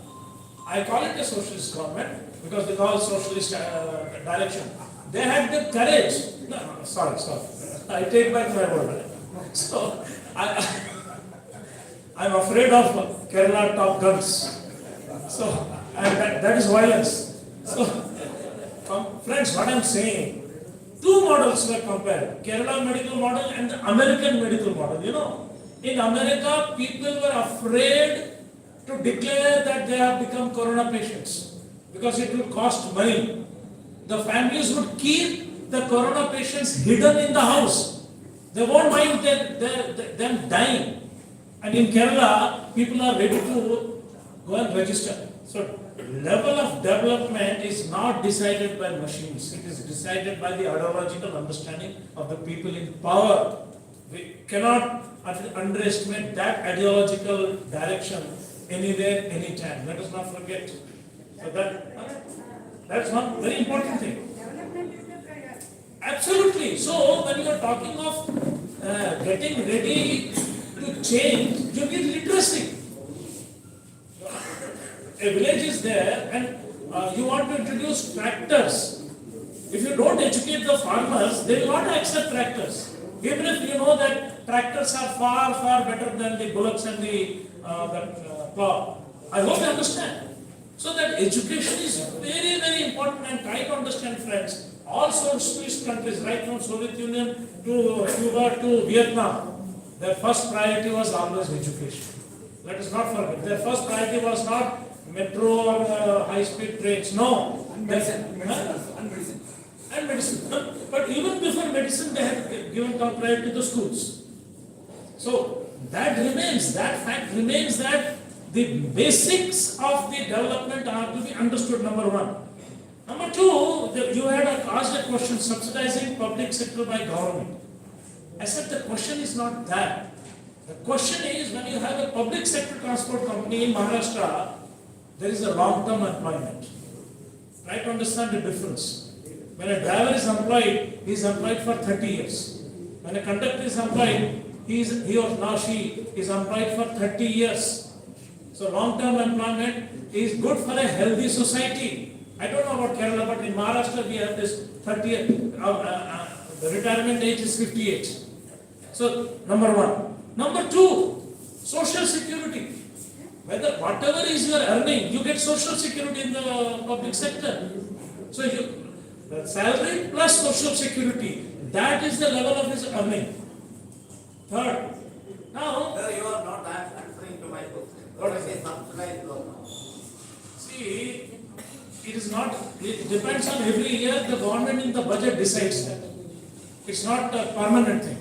I call it a socialist government because they call it socialist direction. They had the courage. No, sorry. I take back my word. So I'm afraid of Kerala top guns. So and that is violence. So friends, what I'm saying, two models were compared: Kerala medical model and the American medical model. You know, in America, people were afraid to declare that they have become corona patients because it will cost money. The families would keep the corona patients hidden in the house. They won't mind them dying. And in Kerala, people are ready to go and register. So, level of development is not decided by machines. It is decided by the ideological understanding of the people in power. We cannot underestimate that ideological direction anywhere, anytime. Let us not forget. So that's one very important thing. Absolutely. So when you are talking of getting ready to change, you need literacy. A village is there and you want to introduce tractors. If you don't educate the farmers, they will not accept tractors. Even if you know that tractors are far, far better than the bullocks and the plow. I hope you understand. So that education is very, very important, and try to understand, friends. All socialist countries, right from Soviet Union to Cuba to Vietnam, their first priority was always education. Let us not forget. Their first priority was not metro or high-speed trains. No. And medicine. But even before medicine, they had given top priority to the schools. So that remains, that fact remains, that the basics of the development are to be understood, number one. Number two, you had asked a question, subsidizing public sector by government. I said the question is not that. The question is, when you have a public sector transport company in Maharashtra, there is a long-term employment. Try to understand the difference. When a driver is employed, he is employed for 30 years. When a conductor is employed, he or now she is employed for 30 years. So long-term employment is good for a healthy society. I don't know about Kerala, but in Maharashtra we have this 30, the retirement age is 58. So number one. Number two, social security. Whatever is your earning, you get social security in the public sector. So the salary plus social security, that is the level of his earning. Third, now You are not answering to my question. What is a subsidized loan? see, it depends on every year the government in the budget decides that. It's not a permanent thing.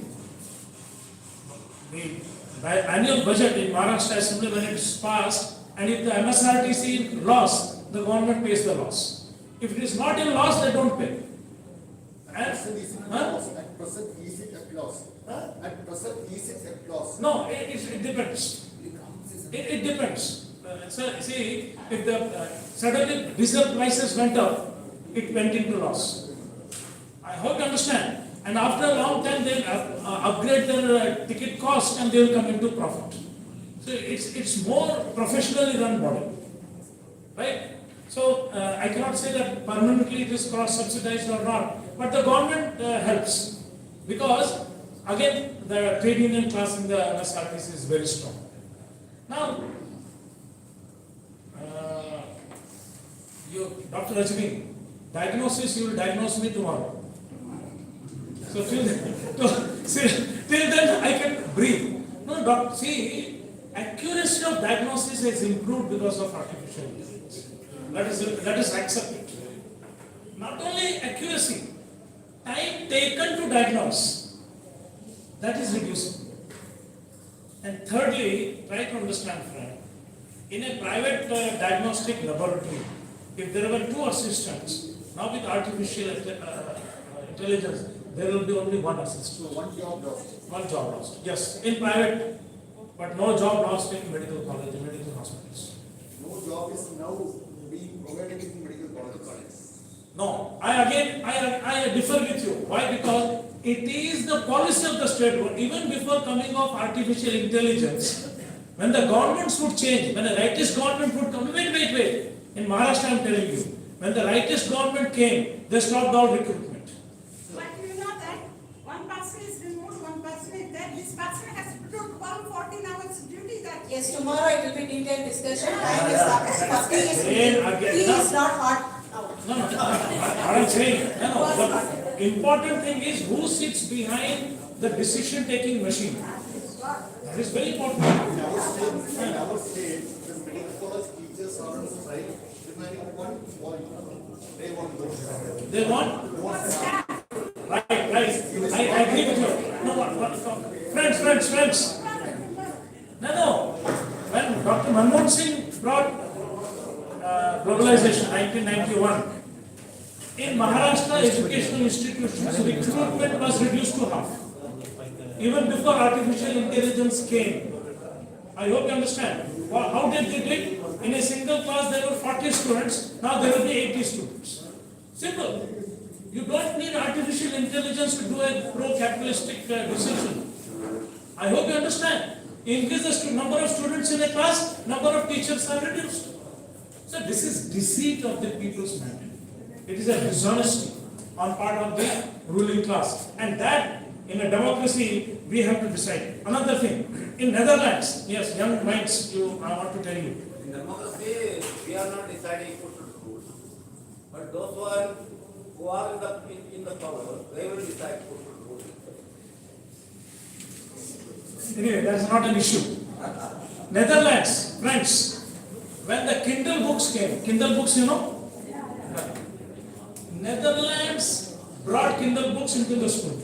The annual budget in Maharashtra Assembly, when it is passed, and if the MSRTC loss, the government pays the loss. If it is not in loss, they don't pay. At present, is it at loss? At present, is it at loss? No, it depends. It depends. So see, if the suddenly diesel prices went up, it went into loss. I hope you understand. And after a long time, they will upgrade their ticket cost and they will come into profit. So it's more professionally run body, right? So I cannot say that permanently it is cross-subsidized or not, but the government helps because again the trade union class in the MSRTC is very strong. Now, Dr. Rajni, diagnosis, you will diagnose me tomorrow. So till then I can breathe. No, doctor, see, accuracy of diagnosis has improved because of artificial intelligence. Let us accept it. Not only accuracy, time taken to diagnose, that is reducing. And thirdly, try to understand, friend, in a private diagnostic laboratory, if there were 2 assistants, now with artificial intelligence, there will be only 1 assistant. So one job lost. 1 job lost. Yes, in private, but no job lost in medical college, medical hospitals. No job is now being provided in medical college. No, I differ with you. Why? Because it is the policy of the state board, even before coming of artificial intelligence, when the governments would change, when the rightist government would come, wait. In Maharashtra, I am telling you, when the rightist government came, they stopped all recruitment. But you know that one person is removed, one person is there, this person has to do 12-14 hours duty that. Yes, tomorrow it will be detailed discussion. Time is up. First thing is, Again, tea is not hot now. No, what I'm saying, the important thing is who sits behind the decision-taking machine. That is very important. In our state, the medical college teachers are on strike, demanding 1 point. They want those. They want? Right. I agree with you. No, friends. No. When Dr. Manmohan Singh brought globalization, 1991, in Maharashtra educational institutions, recruitment was reduced to half. Even before artificial intelligence came. I hope you understand. How did they do it? In a single class there were 40 students, now there will be 80 students. Simple. You don't need artificial intelligence to do a pro-capitalistic decision. I hope you understand. Increase the number of students in a class, number of teachers are reduced. So this is deceit of the people's mind. It is a dishonesty on part of the ruling class. And that, in a democracy, we have to decide. Another thing, in Netherlands, yes, young minds, I want to tell you. In democracy, we are not deciding who should rule. But those who are in the power, they will decide who should rule. Anyway, that's not an issue. Netherlands, friends, when the Kindle books came, Kindle books, you know? Netherlands brought Kindle books into the school.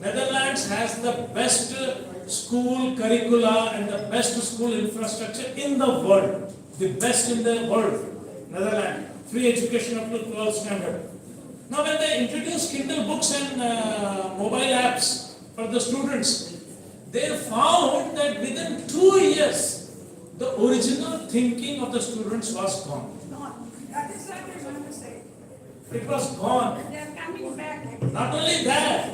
Netherlands has the best school curricula and the best school infrastructure in the world. The best in the world. Netherlands. Free education up to 12th standard. Now when they introduced Kindle books and mobile apps for the students, they found that within 2 years, the original thinking of the students was gone. No, that is what I want to say. It was gone. They are coming back. Not only that,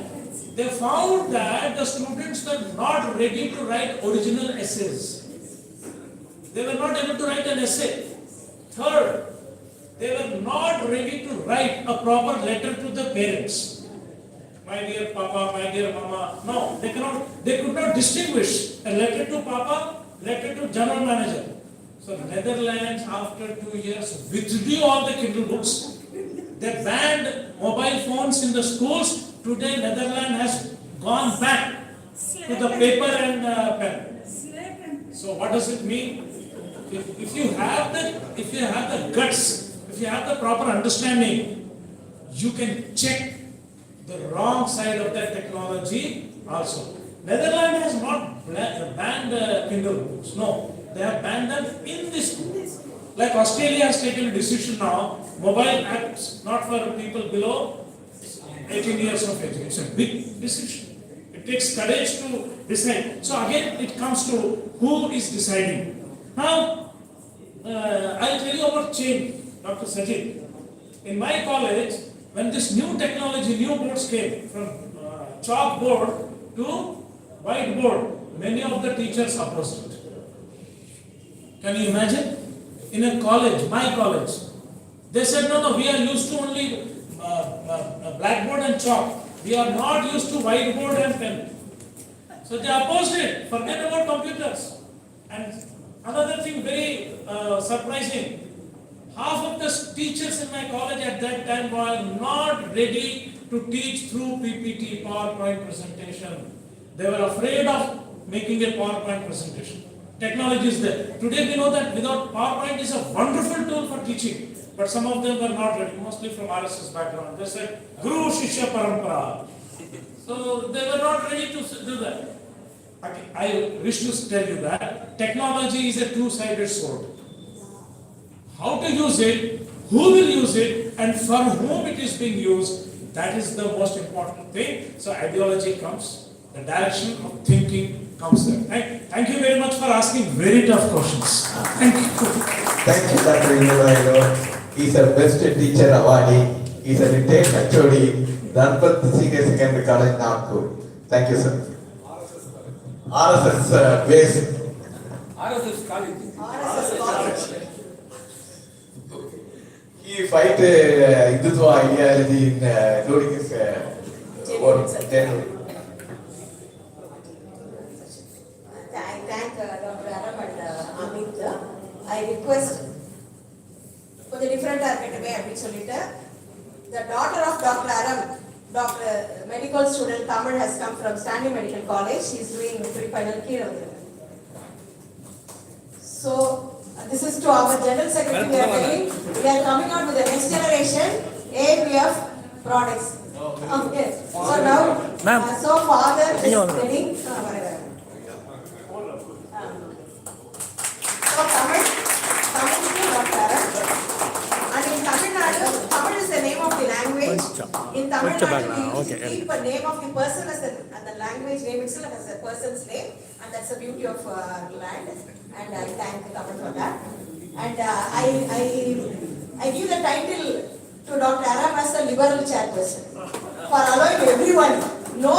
they found that the students were not ready to write original essays. They were not able to write an essay. Third, they were not ready to write a proper letter to the parents. My dear Papa, my dear Mama. No, they could not distinguish a letter to Papa, letter to general manager. So Netherlands, after 2 years, withdrew all the Kindle books. They banned mobile phones in the schools. Today, Netherlands has gone back to the paper and pen. So, what does it mean? If you have the guts, if you have the proper understanding, you can check the wrong side of that technology also. Netherlands has not banned Kindle books. No, they have banned them in the schools. Like Australia has taken a decision now, mobile apps not for people below 18 years of age. It's a big decision. It takes courage to decide. So again, it comes to who is deciding. Now, I'll tell you about change, Dr. Sajid. In my college, when this new technology, new boards came from chalkboard to whiteboard, many of the teachers opposed it. Can you imagine? In a college, my college, they said, no, we are used to only blackboard and chalk. We are not used to whiteboard and pen. So they opposed it. Forget about computers. And another thing very surprising, half of the teachers in my college at that time were not ready to teach through PPT, PowerPoint presentation. They were afraid of making a PowerPoint presentation. Technology is there. Today we know that without PowerPoint is a wonderful tool for teaching. But some of them were not ready, mostly from RSS background. They said, Guru Shishya Parampara. So they were not ready to do that. I wish to tell you that technology is a two-sided sword. How to use it, who will use it, and for whom it is being used, that is the most important thing. So ideology comes, the direction of thinking comes there. Thank you very much for asking very tough questions. Thank you. Thank you, Dr. Indra. He's a best teacher awardee. He's a retired HOD, Dhanpat Senior Secondary College, Nagpur. Thank you, sir. RSS basic. RSS college. RSS college. He fight Hindutva ideology during his work. I thank Dr. Aram and Amit. I request for the different target way the daughter of Dr. Aram, Dr. Medical student Tamil has come from Stanley Medical College. She is doing pre-final care. So this is to our General Secretary. We are telling we are coming out with the next generation AIPF products. Okay. So now, so father is getting. So Tamil to Dr. Aram. And in Tamil Nadu, Tamil is the name of the language. In Tamil Nadu, we keep a name of the person as the language name itself as a person's name, and that's the beauty of land. And I thank Tamil for that. And I give the title to Dr. Aram as the liberal chairperson for allowing everyone. No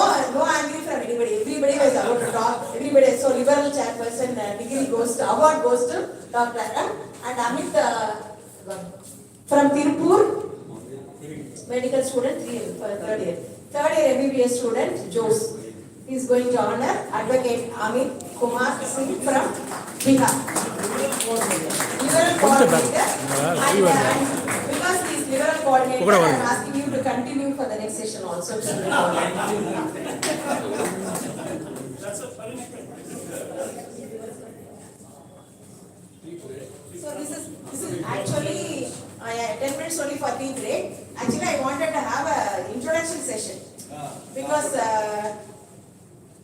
angry from anybody. Everybody was allowed to talk. Everybody. So liberal chairperson degree goes to award goes to Dr. Aram and Amit from Tirupur, medical student, third year MBBS student, Jose. He is going to honor Advocate Amit Kumar Singh from Bihar. Liberal coordinator. And because he is liberal coordinator, I am asking you to continue for the next session also. So this is actually 10 minutes only for tea break. Actually, I wanted to have an introduction session because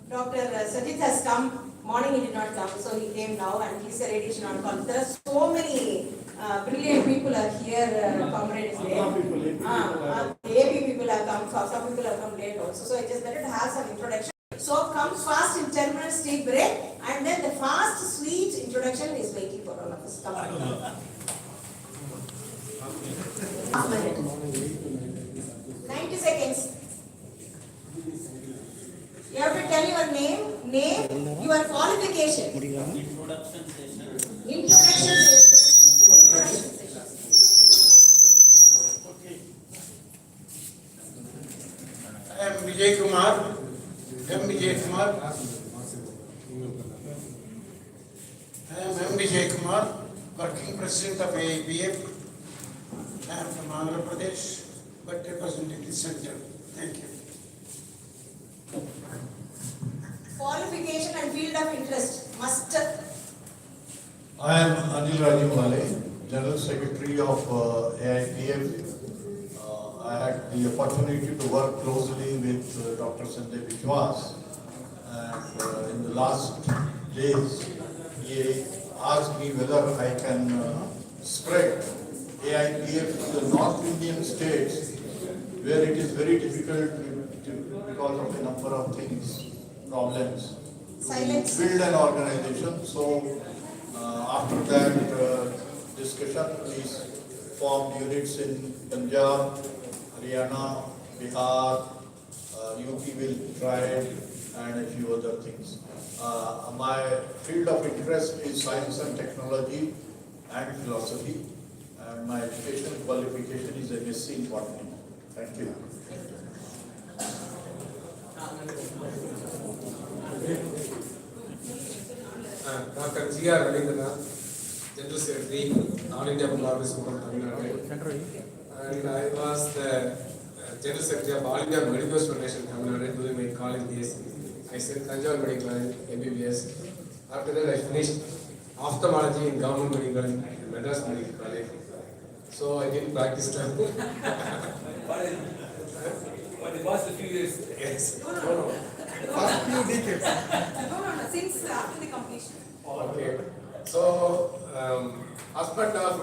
Dr. Sajid has come. Morning he did not come, so he came now, and he's a radiation oncologist. There are so many brilliant people are here. Comrade is there. AP people have come. Some people have come late also. So I just wanted to have some introduction. So come fast in 10 minutes tea break, and then the fast sweet introduction is waiting for all of us. Come on. Half minute. 90 seconds. You have to tell your name, your qualification. Introduction session. Introduction session. I am Vijay Kumar. I am M. Vijay Kumar, working president of AIPF. I am from Andhra Pradesh, but representing the center. Thank you. Qualification and field of interest must. I am Anil Raju Male, General Secretary of AIPF. I had the opportunity to work closely with Dr. Sanjay Vishwas, and in the last days he asked me whether I can spread AIPF to the North Indian states where it is very difficult because of a number of things, problems, Silence. build an organization. So after that discussion, we formed units in Punjab, Haryana, Bihar, UP will try it, and a few other things. My field of interest is science and technology and philosophy, and my education qualification is MSc in botany. Thank you. Dr. G.R. Ravindranath, General Secretary, All India Congress of Tamil Nadu. And I was the General Secretary of All India Medical Foundation Tamil Nadu during my college days. I said Tanjore Medical College, MBBS. After that, I finished ophthalmology in Government Medical and Madras Medical College. So I didn't practice that. But the past few years. Yes. No. since after the completion. Okay. So, husband of.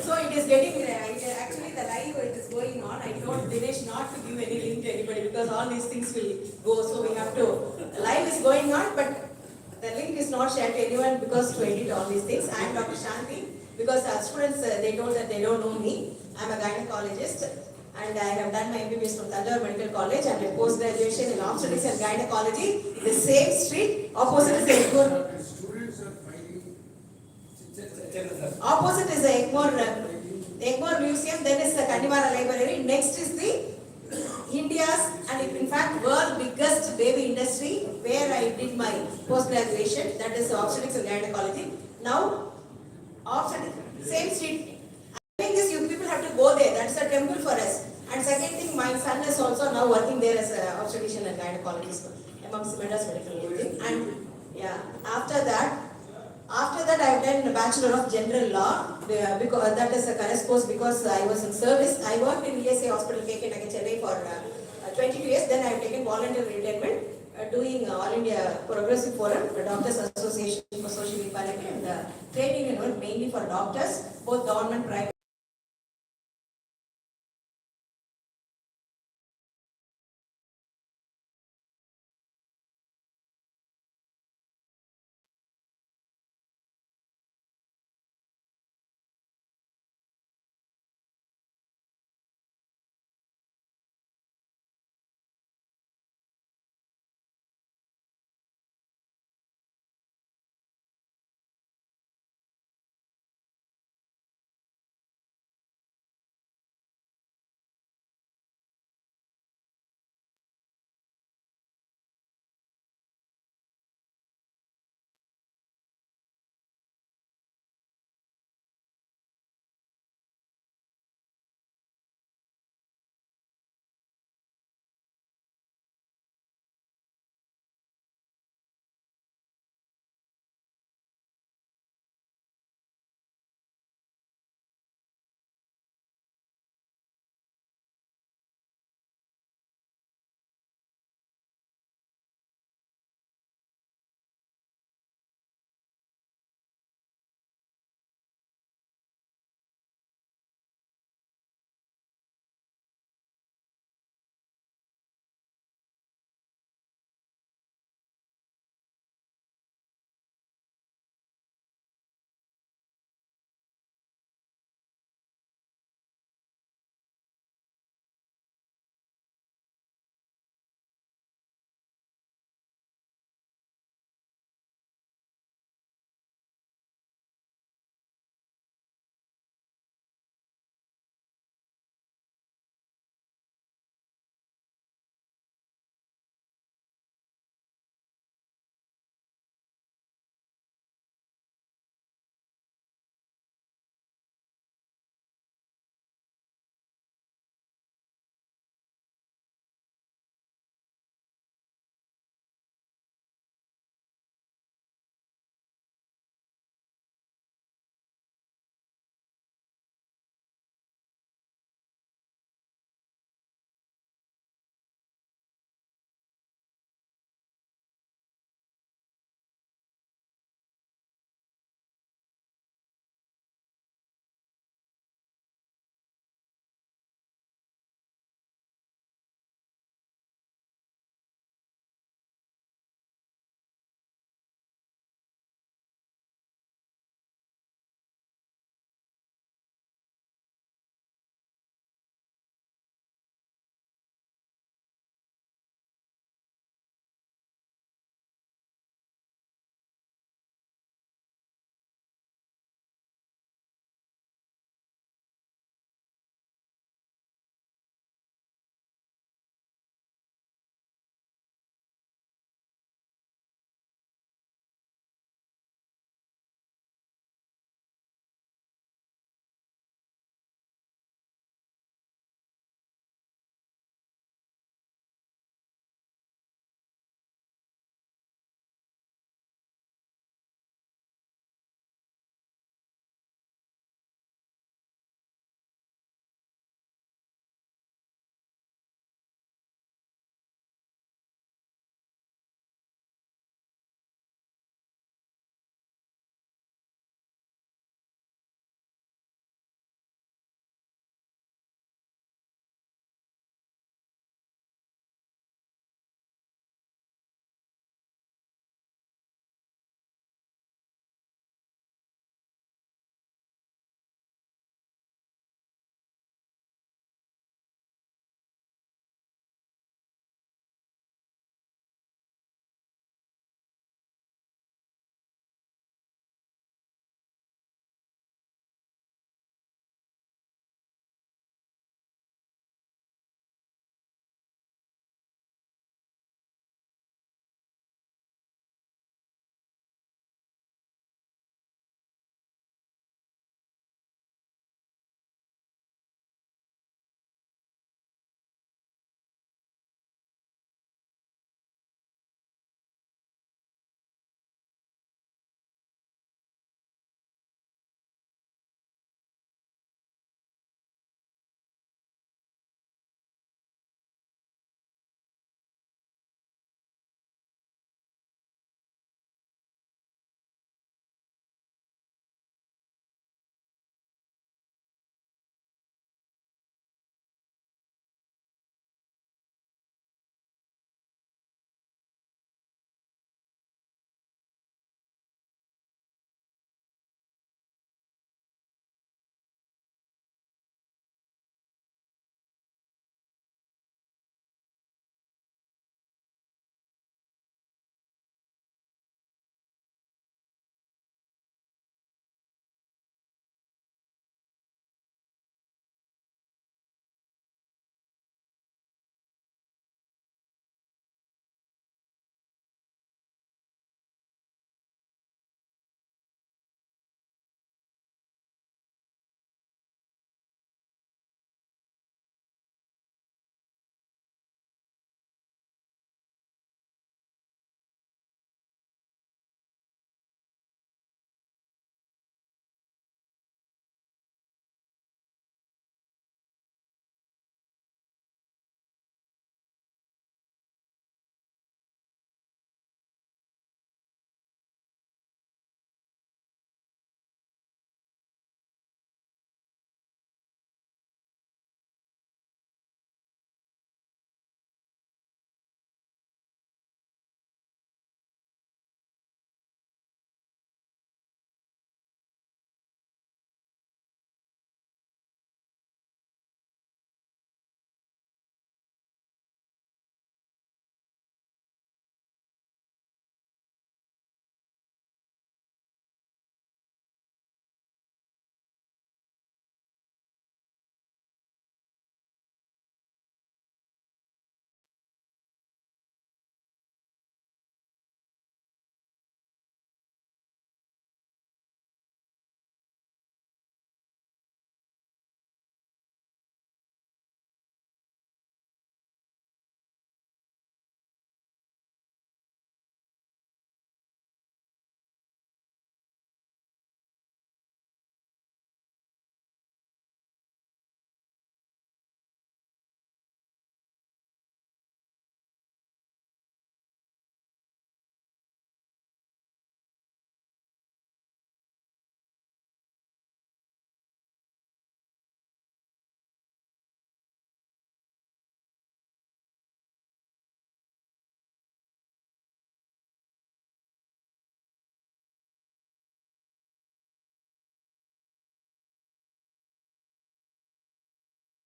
So it is getting, actually the live it is going on. I told Dinesh not to give any link to anybody because all these things will go. So we have to, live is going on, but the link is not shared to anyone because to edit all these things. I am Dr. Shanti because our students, they told that they don't know me. I am a gynecologist and I have done my MBBS from Tanjore Medical College and a post-graduation in obstetrics and gynecology in the same street. Opposite is the Opposite is the Egmore Museum, then is the Kandivara Library, next is the India's and in fact world biggest baby industry where I did my post-graduation, that is obstetrics and gynecology. Now, obstetrics, same street. I think this you people have to go there, that's a temple for us. And second thing, my son is also now working there as an obstetrician and gynecologist amongst Madras Medical College. And yeah, after that I have done a Bachelor of General Law because that is a correct course because I was in service. I worked in ESA Hospital KK Chennai for 22 years. Then I have taken voluntary retirement doing All India Progressive Forum, the Doctors Association for Social Equality and training mainly for doctors, both government, private.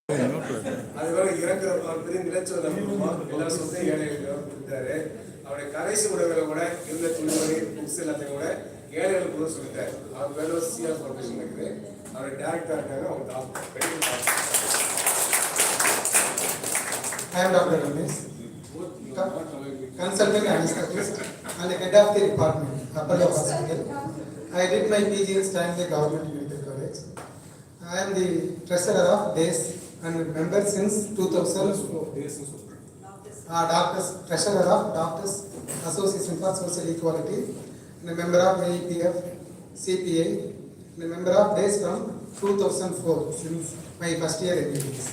அதுவரை இறக்குற பெரிய நிலச்சொல்ல எல்லா சொத்தையும் ஏழைகளுக்கு கொடுத்தாரு. அவருடைய கடைசி உடவுகளை கூட இருந்த துணிமணி புக்ஸ் எல்லாத்தையும் கூட ஏழைகளுக்கு கூட சொல்லிட்டாரு. அவர் பேர் சிஆர் ப்ரொஃபஷன் இருக்குது. அவர் டேரக்டா இருக்காங்க. அவங்க I am Dr. Ramesh, consultant anesthetist and the head of the department, Apollo Hospital. I did my PG in Stanley Government Medical College. I am the treasurer of DASE and member since 2004. Treasurer of Doctors Association for Social Equality, and a member of AIPF, CPA, and a member of DASE from 2004 since my first year MBBS.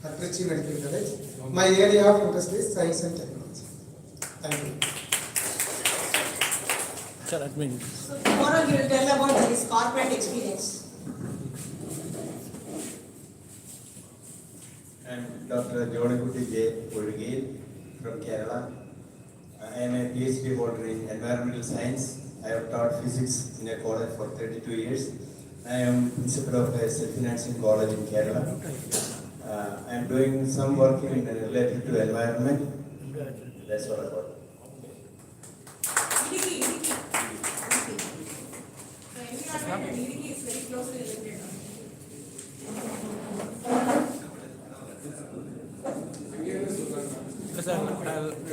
At Trichy Medical College. My area of interest is science and technology. Thank you. Sir, admin. So tomorrow you will tell about his corporate experience. I am Dr. Jonakuti J. Purgil from Kerala. I am a PhD holder in environmental science. I have taught physics in a college for 32 years. I am principal of a self-financing college in Kerala. I am doing some work related to environment. That's all about it. So environment and EDG is very closely related.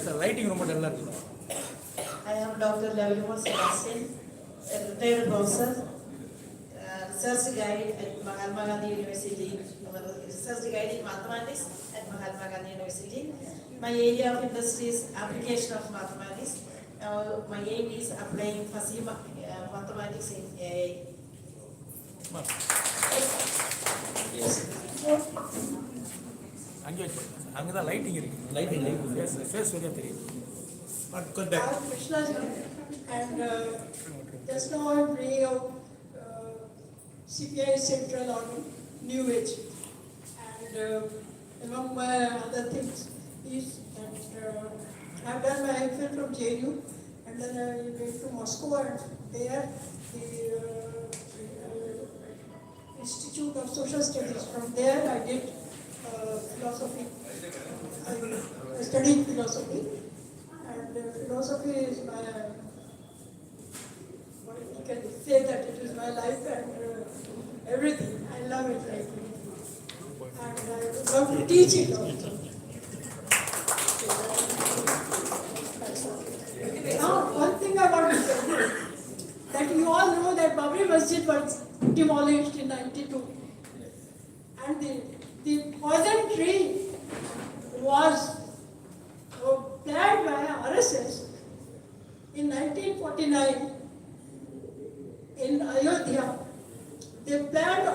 Sir, lighting room at I am Dr. Lavima Sebastian, a retired professor, research guide at Mahatma Gandhi University, research guide in mathematics at Mahatma Gandhi University. My area of interest is application of mathematics. My aim is applying fuzzy mathematics in AI. Yes. அங்கே தான் lighting இருக்கு. Lighting face வழியாக தெரியும். I'm Krishna and just now I'm bringing out CPI Central on New Age. And among my other things is that I've done my MPhil from JNU and then I went to Moscow and there the Institute of Social Studies. From there I did philosophy. I studied philosophy. And philosophy is my, you can say that it is my life and everything. I love it right now. And I love to teach it also. Now, one thing I want to say, that you all know that Babri Masjid was demolished in 92. And the poison tree was planned by RSS in 1949 in Ayodhya. They planned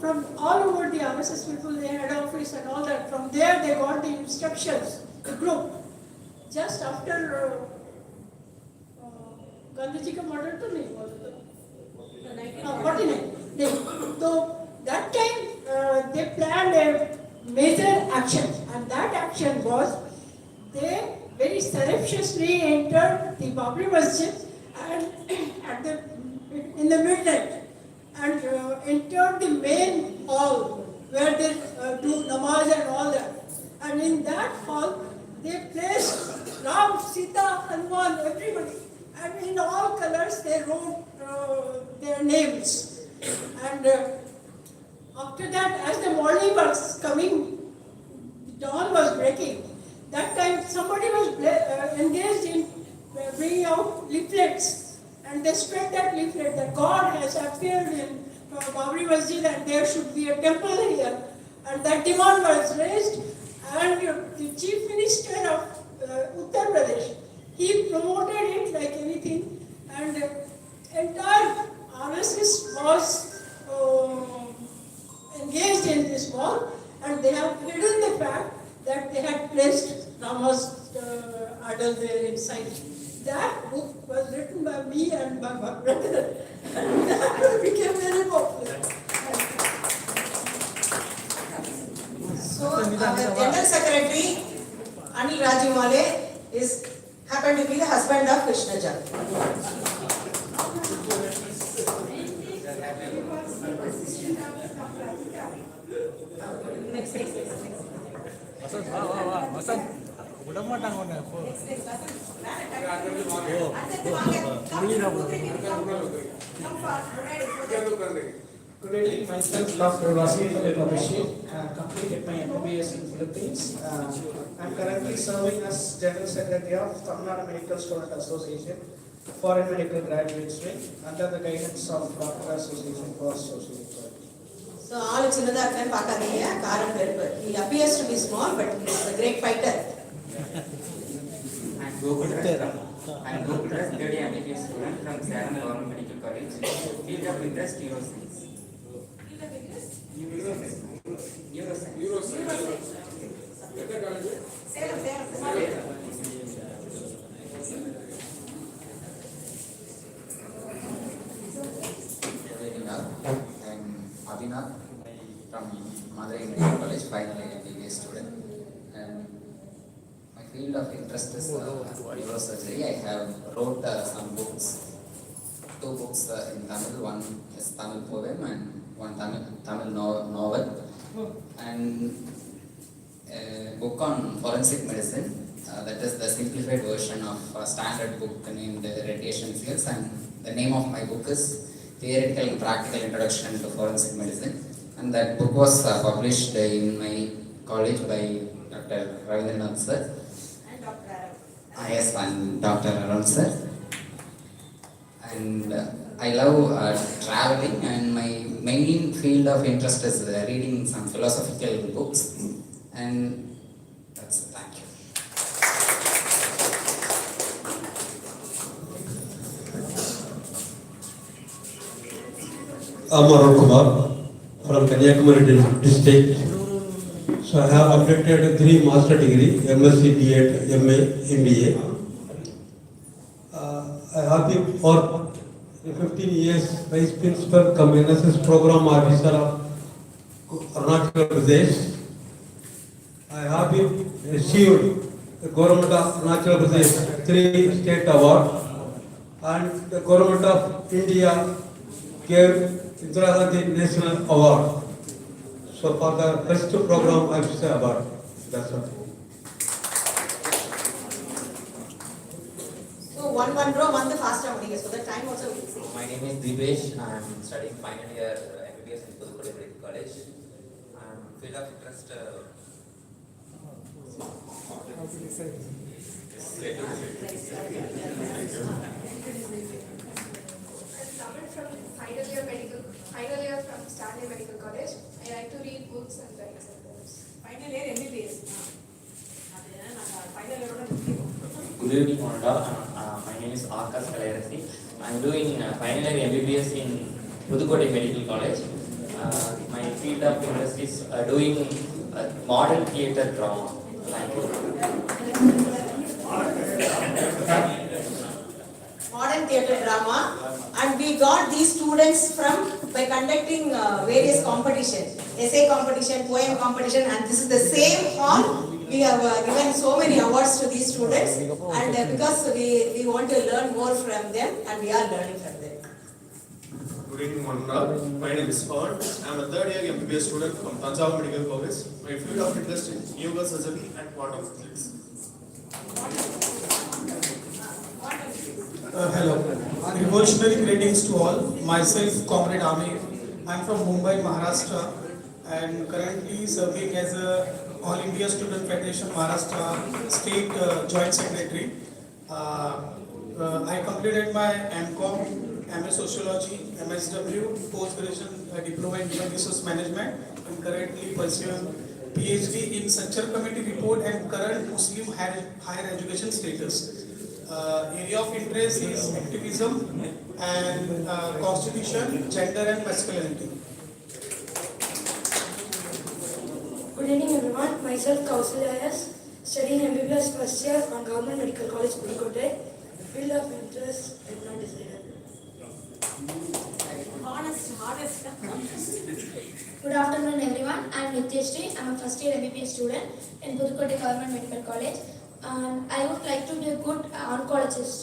from all over the RSS people, the head office and all that. From there they got the instructions, the group. Just after Gandhiji ka murder to nahi was it? 49. So that time they planned a major action, and that action was they very surreptitiously entered the Babri Masjid and in the midnight and entered the main hall where they do namaz and all that. And in that hall they placed Ram, Sita, Hanuman, everybody. And in all colors they wrote their names. And after that, as the morning was coming, dawn was breaking. That time somebody was engaged in bringing out leaflets, and they spread that leaflet that God has appeared in Babri Masjid and there should be a temple here. And that demand was raised, and the Chief Minister of Uttar Pradesh, he promoted it like anything, and entire RSS was engaged in this war, and they have hidden the fact that they had placed Rama's idol there inside. That book was written by me and by my brother, and that became very popular. So our General Secretary Anil Rajumale is happened to be the husband of Krishnaja. Next. Vasanth வா வா வா வசந்த் விட மாட்டாங்க உன்னை போ. Good evening, myself Dr. Rasil Bashir, completed my MBBS in Philippines. I'm currently serving as General Secretary of Tamil Nadu Medical Student Association, Foreign Medical Graduates Wing, under the guidance of Doctor Association for Social Equality. So all சின்னதா இருக்கேன்னு பார்க்காதீங்க, காரணம் பெருப்பு. He appears to be small, but he is a great fighter. I'm Gokul Raj. I'm Gokul Raj, third year MBBS student from Salem Government Medical College. Field of interest neuroscience. I'm Abhinav from Madurai Medical College, final year MBBS student. And my field of interest is neurosurgery. I have wrote some books, 2 books in Tamil. One is Tamil poem and one Tamil novel, and a book on forensic medicine. That is the simplified version of a standard book named Radiation Fields, and the name of my book is Theoretical and Practical Introduction to Forensic Medicine. And that book was published in my college by Dr. Ravindranath sir. And Dr. Arun. Yes, and Dr. Arun sir. And I love traveling, and my main field of interest is reading some philosophical books, and that's it. Thank you. I'm Arun Kumar from Kanyakumari district. So I have completed 3 master degree, MSc, B.Ed, MA, MBA. I have been for 15 years Vice Principal cum NSS Program Officer of Arunachal Pradesh. I have been received the Government of Arunachal Pradesh 3 state award, and the Government of India gave Indira Gandhi National Award. So for the best program officer award. That's all. So one row, one the faster முடிங்க. So the time also we will see. My name is Divesh. I'm studying final year MBBS in Pudukode Medical College. I'm field of interest. Final year from Stanley Medical College. I like to read books and write examples. Final year MBBS. Final year Good evening, Honda. My name is Akash Kalayarasi. I'm doing final year MBBS in Pudukode Medical College. My field of interest is doing modern theatre drama. Thank you. Modern theatre drama, and we got these students from by conducting various competitions, essay competition, poem competition, and this is the same hall. We have given so many awards to these students, and because we want to learn more from them, and we are learning from them. Good evening, Honda. My name is Pawan. I am a third year MBBS student from Tanjavur Medical College. My field of interest is neurosurgery and quantum physics. Hello. Revolutionary greetings to all. Myself, Comrade Amir. I am from Mumbai, Maharashtra, and currently serving as a All India Student Federation Maharashtra State Joint Secretary. I completed my MCom, MA Sociology, MSW, Post-Graduation Diploma in Human Resource Management, and currently pursuing PhD in Sanchar Committee report and current Muslim higher education status. Area of interest is activism and constitution, gender and masculinity. Good evening everyone, myself Kausalya S, studying MBBS first year on Government Medical College, Pudukode. Field of interest is not decided. Honest. Good afternoon everyone, I am Nityashree. I am a first year MBBS student in Pudukode Government Medical College. And I would like to be a good oncologist.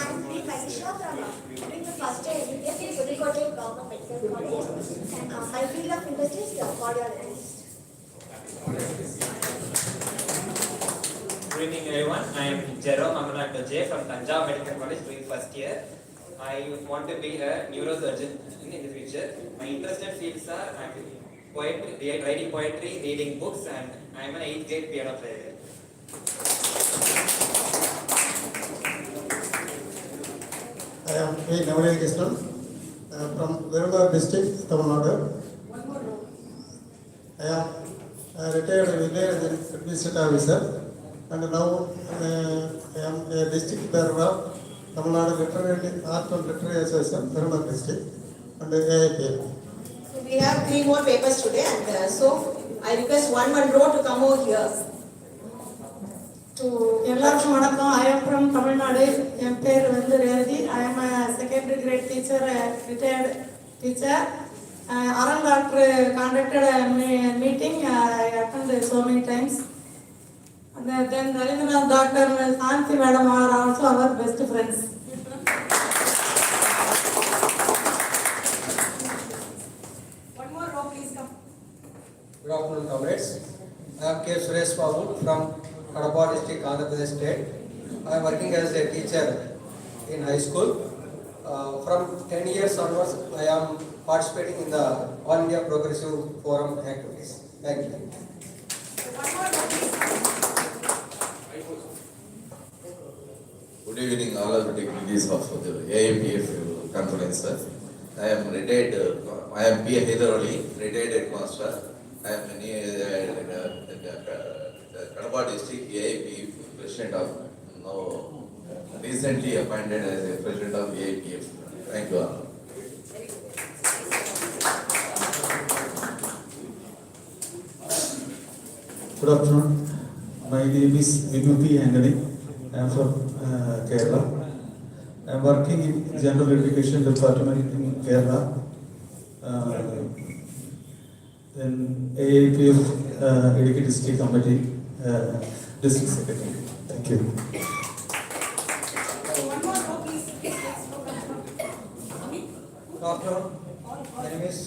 I'm Panisha from doing the first year MBBS in Pudukode Government Medical Medical College. My field of interest is cardiologist. Good evening everyone, I am Jerome Amanat J from Tanjavur Medical College doing first year. I want to be a neurosurgeon in the future. My interested fields are poetry, writing poetry, reading books, and I am an 8th grade piano player. I am A. Navadaya Krishnan from Verular district, Tamil Nadu. I am a retired village administrative officer and now I am a district bearer of Tamil Nadu Literary Art and Literary Association, Verular district and AIPF. So we have 3 more papers today, and so I request one row to come over here. To எல்லாருக்கும் வணக்கம். I am from Tamil Nadu. என் பேர் வந்து Revathi. I am a secondary grade teacher, a retired teacher. Aran doctor conducted a meeting. I attended so many times. And then Ravindranath doctor and Santi madam are also our best friends. One more row, please come. Good afternoon, comrades. I am K. Suresh Babu from Kadapa district, Andhra Pradesh state. I am working as a teacher in high school. From 10 years onwards, I am participating in the All India Progressive Forum activities. Thank you. Good evening, all of the dignitaries of the AIPF conference. I am retired, I am P. Hyderali, retired headmaster. I am Kadapa district AIPF president of, now recently appointed as a president of AIPF. Thank you all. Good afternoon. My name is Vinuti Anthony. I am from Kerala. I am working in General Education Department in Kerala. Then AIPF Education District Committee, District Secretary. Thank you. Doctor, my name is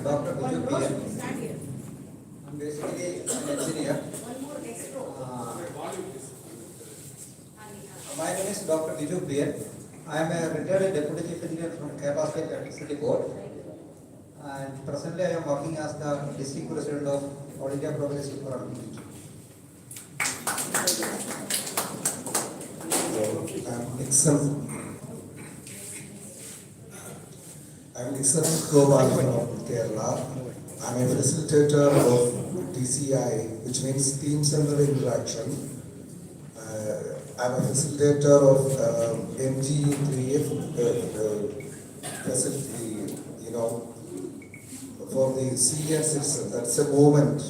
Dr. Viju P. I'm basically an engineer. My name is Dr. Viju P. I am a retired deputy chief engineer from Kerala State Electricity Board. And presently I am working as the district president of All India Progressive Forum. I'm Nixon Gopal from Kerala. I'm a facilitator of TCI, which means Team Center Interaction. I'm a facilitator of MG3F facility, for the senior citizen. That's a movement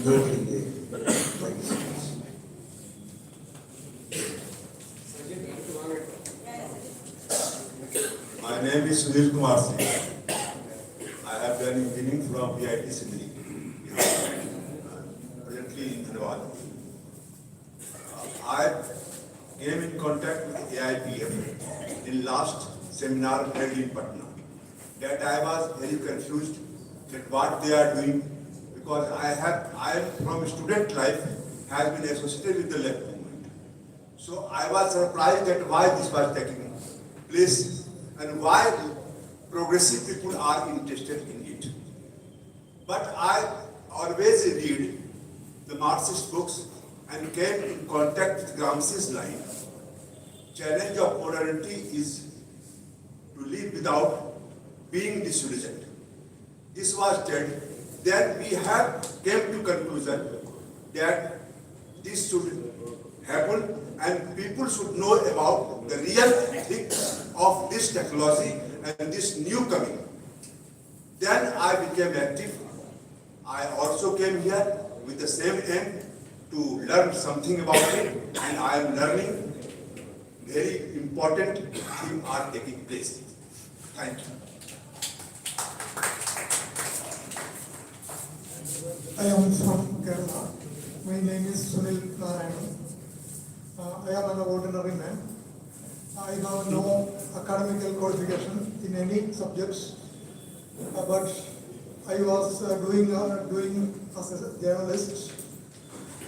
locally. Thank you so much. My name is Sunil Kumar Singh. I have done engineering from PIT Sindri, presently in Dhanbad. I came in contact with AIPF in last seminar held in Patna. That I was very confused that what they are doing, because I am from student life has been associated with the left movement. So I was surprised that why this was taking place and why progressive people are interested in it. But I always read the Marxist books and came in contact with Gramsci's line. Challenge of modernity is to live without being disillusioned. This was said. Then we have came to conclusion that this should happen and people should know about the real thing of this technology and this new coming. Then I became active. I also came here with the same aim to learn something about it, and I am learning very important things are taking place. Thank you. I am from Kerala. My name is Sunil Narayan. I am an ordinary man. I have no academic qualification in any subjects. but I was doing as a journalist.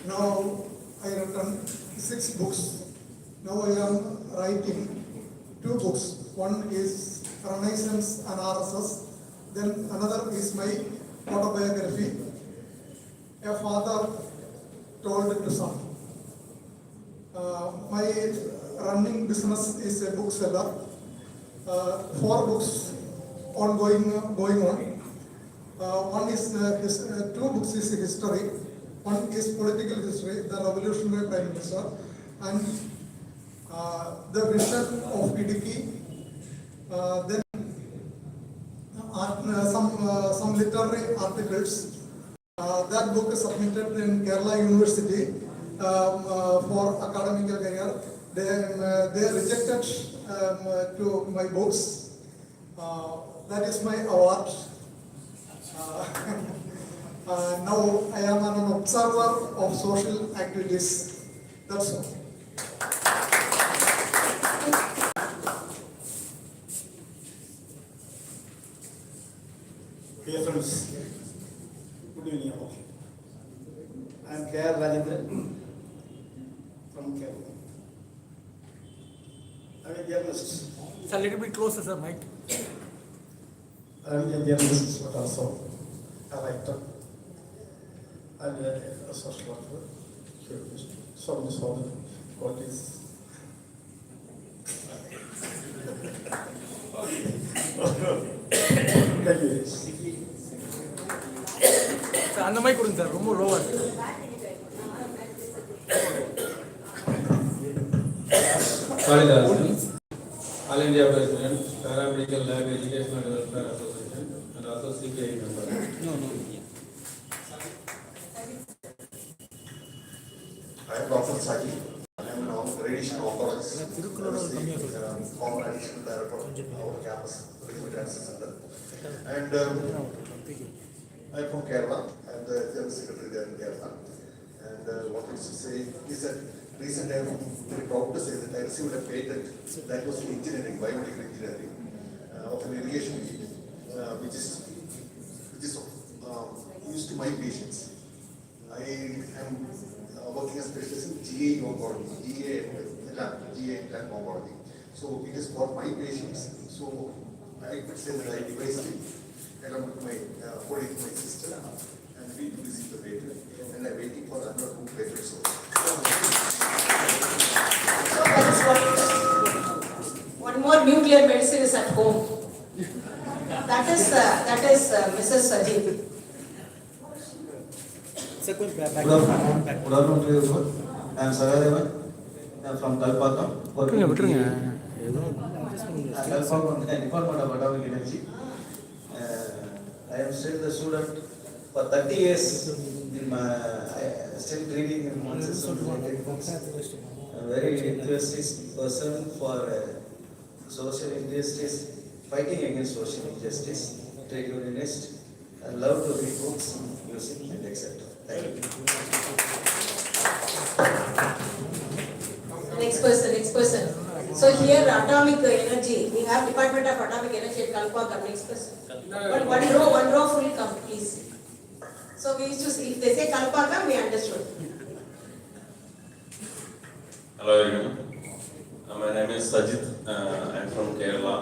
Now I have written 6 books. Now I am writing 2 books. One is Renaissance and RSS. Then another is my autobiography. A father told to son. My running business is a bookseller. 4 books going on. One is 2 books is history. One is political history, the revolutionary prime minister, and the vision of Idiki. Then some literary articles. That book is submitted in Kerala University for academic career. They rejected to my books. That is my award. Now I am an observer of social activities. That's all. Dear friends, good evening all. I am K.R. Rajendra from Kerala. I am a journalist. It's a little bit closer, sir, Mike. I am a journalist, but also a writer and a social worker. So many qualities. Thank you. Sir, அந்த மாதிரி கொடுங்க sir, ரொம்ப லோவா இருக்கு. All India President, Paramedical Lab Educational Welfare Association, and also CPI member. I am Dr. Saji. I am an radiation oncologist. Former additional director of our campus, Radiation Cancer Center. And I am from Kerala. I am the General Secretary there in Kerala. And what I used to say is that recently I am very proud to say that I received a patent that was in engineering, biomedical engineering, of an irrigation which is used to my patients. I am working as specialist in GA oncology, GA lab oncology. So it is for my patients. So I could say that I devised it along with my colleague, my sister, and we received the patent. And I'm waiting for another 2 patents. So that is one more nuclear medicine is at home. That is Mrs. Sajid. Good afternoon to everyone. I am Sagadevan. I am from Kalpakam. விட்டுருங்க. Kalpakam Department of Atomic Energy. I am still the student for 30 years. Still reading in one system. A very enthusiastic person for social injustice, fighting against social injustice, trade unionist. I love to read books, music, and etc. Thank you. Next person. So here atomic energy, we have Department of Atomic Energy at Kalpakam. Next person. One row full come, please. So we used to see, if they say Kalpakam, we understood. Hello everyone. My name is Sajid. I am from Kerala.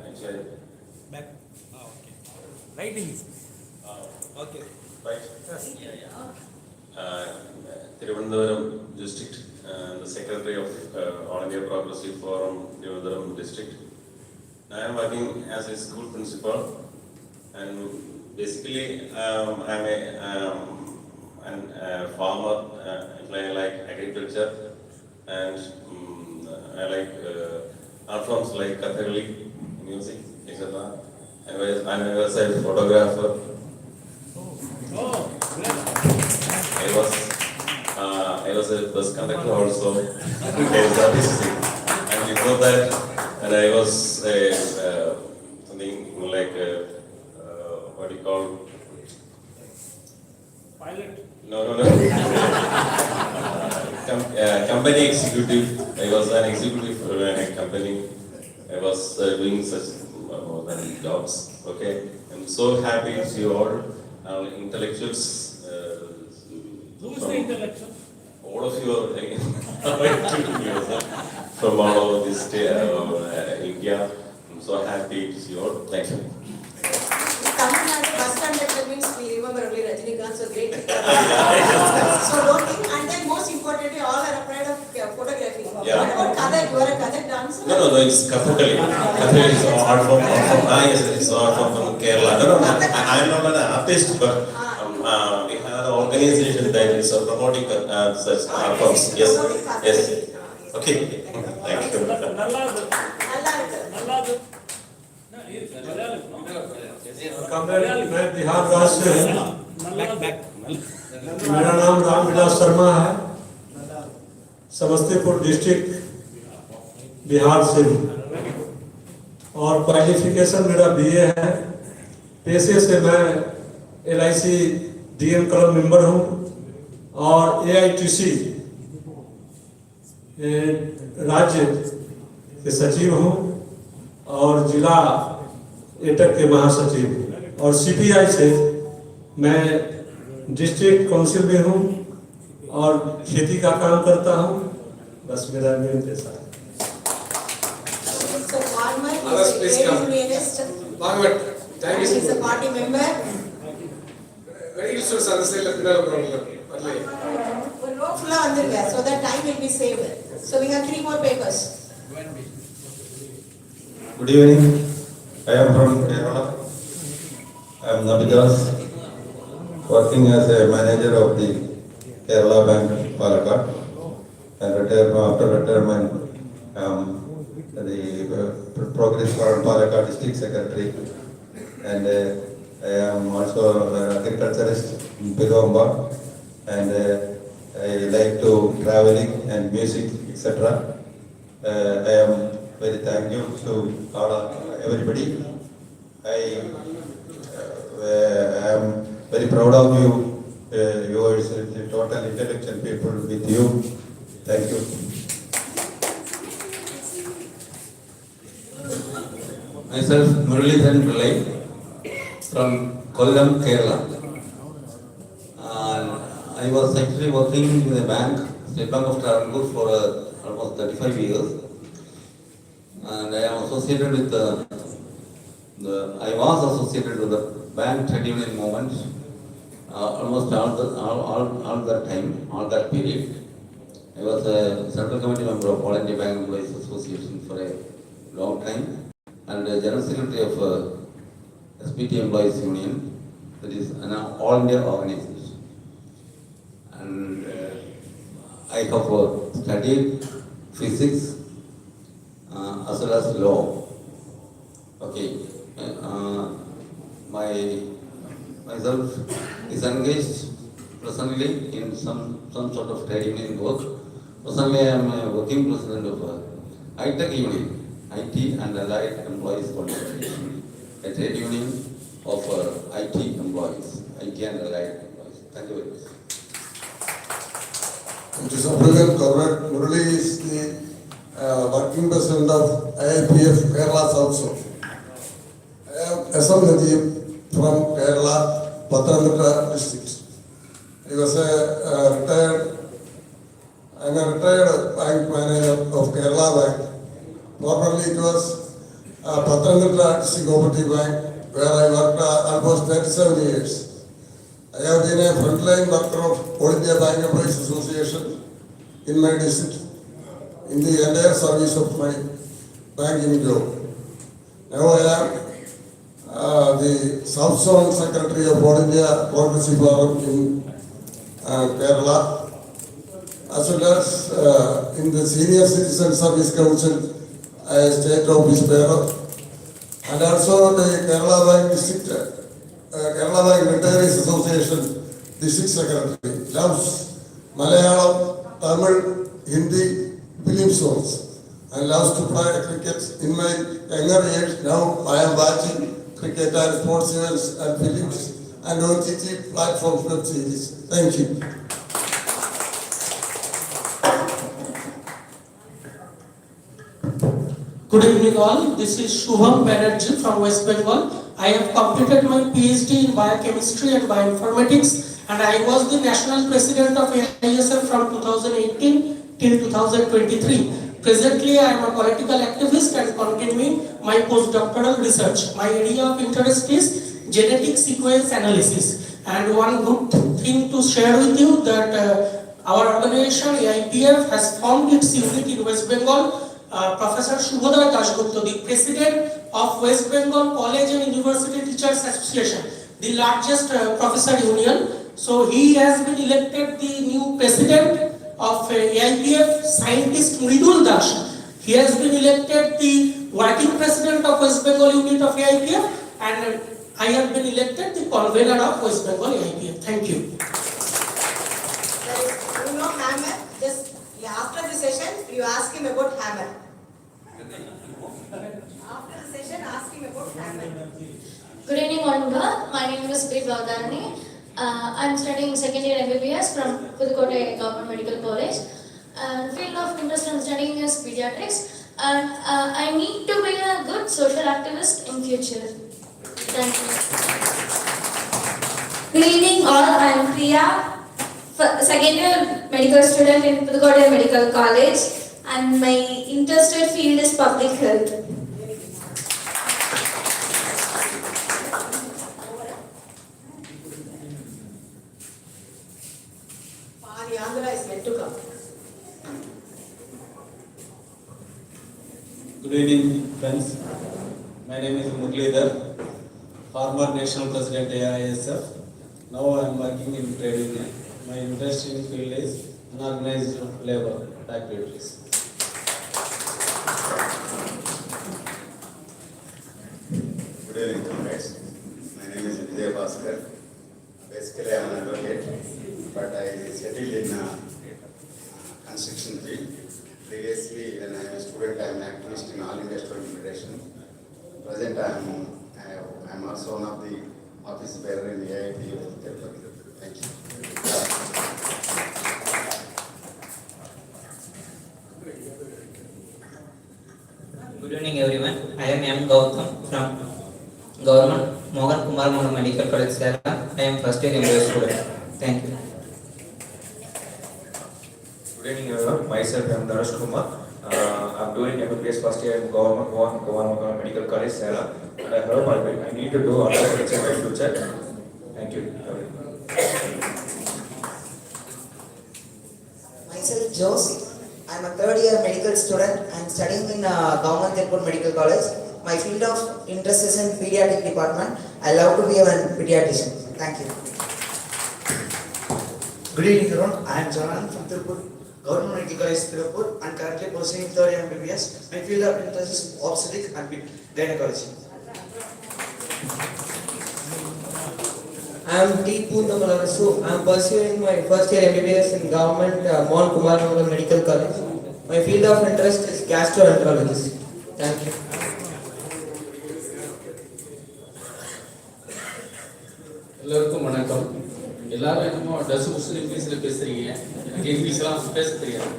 Actually, Back. Okay. Writing is. okay. Right. Yes. Tiruvandhuram district, the secretary of All India Progressive Forum, Tiruvandhuram district. I am working as a school principal, and basically I am a farmer. I like agriculture, and I like art forms like Kathakali, music, etc. I was a photographer. I was a bus conductor also. And before that, and I was something like what do you call? Pilot. No. Company executive. I was an executive for a company. I was doing such more than jobs. Okay, I'm so happy to see all intellectuals. Who is the intellectual? All of you are from all over this India. I'm so happy to see you all. Thank you. Tamil Nadu bus conductor means we remember only Rajinikanth, so great. So don't think, and then most importantly, all are afraid of photography. Yeah. What about Kathak? You are a Kathak dancer? No, it's Kathakali. Kathakali is art form yes, it's art form from Kerala. No, I'm not an artist, but we have an organization that is promoting such art forms. Yes, yes. Okay, thank you. मैं बिहार राज्य से हूँ। मेरा नाम रामविलास शर्मा है, Samastipur district Bihar से हूँ और क्वालिफिकेशन मेरा बीए है। पेशे से मैं LIC DM क्लब मेंबर हूँ और AITC राज्य के सचिव हूँ और जिला एटक के महासचिव हूँ और CPI से मैं डिस्ट्रिक्ट काउंसिल में हूँ और खेती का काम करता हूँ। बस मेरा मेन पेशा है। So farmer Others, is a please trade come. unionist. Bhagavat, thank you And so he's a much. party member. Very useful, sir. This is the problem. ஒரு row full-ஆ வந்திருங்க, so that time will be saved. So we have 3 more papers. Good evening. I am from Kerala. I am Nabidas, working as a manager of the Kerala Bank, Palakkad. And after retirement, the Progress for Palakkad District Secretary. And I am also an agriculturist in Pilomba. And I like to traveling and music, etc. I am very thankful to everybody. I am very proud of you. You are the total intellectual people with you. Thank you. Myself, Muralidharan Pillai from Kollam, Kerala. I was actually working in a bank, State Bank of Travancore, for almost 35 years. And I am associated with I was associated with the bank trade union movement almost all that time, all that period. I was a central committee member of All India Bank Employees Association for a long time and the general secretary of SPT Employees Union, that is an all India organization. And I have studied physics as well as law. Okay, myself is engaged presently in some sort of trade union work. Presently, I am a working president of ITEC Union, IT and Allied Employees Confederation, a trade union of IT employees, IT and Allied employees. Thank you very much. It is a brilliant correct. Murali is the working president of AIPF Kerala also. I am SM Najib from Kerala, Pathanamthitta district. He was a I'm a retired bank manager of Kerala Bank. Formerly it was Pathanamthitta District Cooperative Bank, where I worked almost 37 years. I have been a frontline worker of All India Bank Employees Association in my district, in the entire service of my banking job. Now I am the South Zone Secretary of All India Progressive Forum in Kerala, as well as in the Senior Citizen Service Council, as State Office Bearer, and also the Kerala Bank District, Kerala Bank Retirees Association District Secretary. Loves Malayalam, Tamil, Hindi, film songs, and loves to play cricket. In my younger age, now I am watching cricket and sports events and films and OTT platforms web series. Thank you. Good evening all, this is Shubham Banerjee from West Bengal. I have completed my PhD in biochemistry and bioinformatics, and I was the national president of AISF from 2018 till 2023. Presently I am a political activist and continuing my postdoctoral research. My area of interest is genetic sequence analysis, and one good thing to share with you that our organization AIPF has formed its unit in West Bengal. Professor Shubhodar Dasgupta, the president of West Bengal College and University Teachers Association, the largest professor union. So he has been elected the new president of AIPF, scientist Mridul Das. He has been elected the working president of West Bengal unit of AIPF, and I have been elected the convener of West Bengal AIPF. Thank you. You know hammer, just after the session, you ask him about hammer. After the session, ask him about hammer. Good evening, Wanda. My name is P. Vardhani. I'm studying second year MBBS from Pudukkottai Government Medical College. Field of interest I'm studying is pediatrics, and I need to be a good social activist in future. Thank you. Good evening all, I am Priya, second year medical student in Pudukkottai Medical College, and my interested field is public health. The Andhra is yet to come. Good evening, friends. My name is Muralidhar, former national president AISF. Now I am working in trade union. My interest in field is unorganized labor activities. Good evening, comrades. My name is Vijay Bhaskar. Basically, I am an advocate, but I settled in construction field. Previously, when I was a student, I am an activist in All India Student Federation. Present, I am also one of the office bearer in the AIPF. Thank you. Good evening everyone. I am M. Gautam from Government Mohan Kumar Mohan Medical College, Serra. I am first year MBA student. Thank you. Good evening everyone. Myself I am Naresh Kumar. I am doing MBBS first year in Government Mohan Kumar Medical College, Serra. And I hope I need to do other things in my future. Thank you. Myself Josie. I am a third year medical student. I am studying in Government Airport Medical College. My field of interest is in pediatric department. I love to be a pediatrician. Thank you. Good evening everyone. I am Jalan from Tirupur, Government Medical College Tirupur, and currently pursuing third year MBBS. My field of interest is obstetric and gynecology. I am T. Poonamalasu. I am pursuing my first year MBBS in Government Mohan Kumar Mohan Medical College. My field of interest is gastroenterology. Thank you. எல்லாருக்கும் வணக்கம். எல்லாரும் என்னமோ டசு புசுன்னு இங்கிலீஷில் பேசுறீங்க. எனக்கு இங்கிலீஷ்லாம் பேச தெரியாது.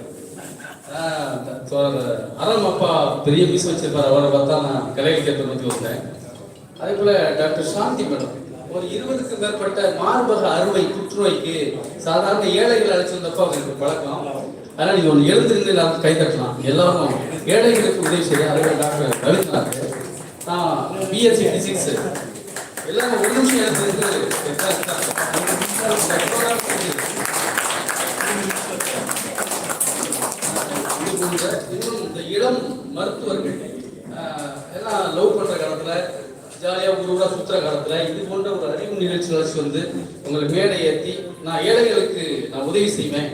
அறம் அப்பா பெரிய பீஸ் வச்சிருப்பார், அவரை பார்த்தா நான் கலைகள் கேட்ட பற்றி வந்தேன். அதே போல் டாக்டர் சாந்தி மேடம் ஒரு 20க்கும் மேற்பட்ட மார்பக அறுவை புற்றுநோய்க்கு சாதாரண ஏழைகள் அழைச்சிருந்தப்போ அவங்களுக்கு பழக்கம். அதனால் நீங்கள் ஒன்று எழுந்திருந்து எல்லாரும் கைத்தட்டலாம். எல்லாரும் ஏழைகளுக்கு உதவி செய்ய. அதே டாக்டர் ரவீந்திரநாத், நான் பிஎஸ்சி பிசிக்ஸ் எல்லாரும் ஒரு நிமிஷம் எழுந்திருந்து இன்னும் இந்த இளம் மருத்துவர்கள் எல்லாம் லவ் பண்ற காலத்துல ஜாலியா ஊரூரா சுத்துற காலத்துல இது போன்ற ஒரு அறிவு நிகழ்ச்சி வளர்ச்சி வந்து உங்களை மேடை ஏற்றி நான் ஏழைகளுக்கு நான் உதவி செய்வேன்,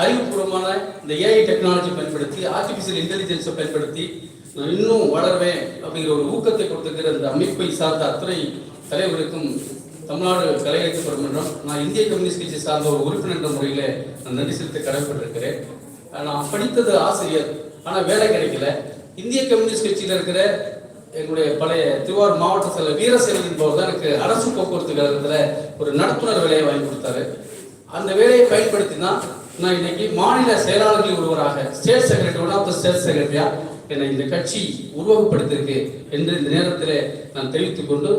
அறிவுபூர்வமான இந்த ஏஐ டெக்னாலஜி பயன்படுத்தி ஆர்டிபிஷியல் இன்டெலிஜென்ஸை பயன்படுத்தி நான் இன்னும் வளர்வேன் அப்படிங்கிற ஒரு ஊக்கத்தை கொடுத்துக்கிற இந்த அமைப்பை சார்ந்த அத்தனை தலைவருக்கும் தமிழ்நாடு கலை இலக்கிய பெருமன்றம், நான் இந்திய கம்யூனிஸ்ட் கட்சி சார்ந்த ஒரு உறுப்பினர் என்ற முறையில் நான் நன்றி செலுத்த கடமைப்பட்டிருக்கிறேன். நான் படித்தது ஆசிரியர், ஆனால் வேலை கிடைக்கல. இந்திய கம்யூனிஸ்ட் கட்சியில் இருக்கிற எங்களுடைய பழைய திருவாரூர் மாவட்ட செயலர் வீரசேனன் போது தான் எனக்கு அரசு போக்குவரத்து கழகத்தில் ஒரு நடத்துனர் வேலையை வாங்கி கொடுத்தாரு. அந்த வேலையை பயன்படுத்தி தான் நான் இன்னைக்கு மாநில செயலாளர்களில் ஒருவராக state secretary, one of the state செக்ரட்டரியா என்னை இந்த கட்சி உருவகப்படுத்தியிருக்கு என்று இந்த நேரத்தில் நான் தெரிவித்துக் கொண்டு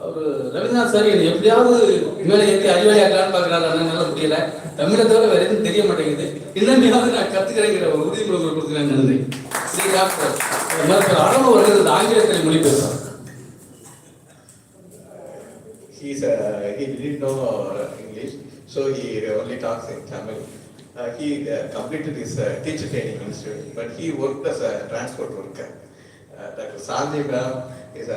அவர் ரவீந்திரநாத் சார் என்னை எப்படியாவது மேலே ஏற்றி அறிவாளியாக்கலான்னு பார்க்குறாரு, அதனால முடியல. தமிழை தவிர வேற எதுவும் தெரிய மாட்டேங்குது. இன்னமையாவது நான் கற்றுக்கிறேங்கிற ஒரு உறுதிமொழி கொடுக்குறேன். நன்றி. ஸ்ரீ டாக்டர் ஆரம்ப வருகிறது ஆங்கிலத்தில் மொழிபெயர்ப்பார். He didn't know English, so he only talks in Tamil. He completed his teacher training institute, but he worked as a transport worker. Dr. Sandhi ma'am is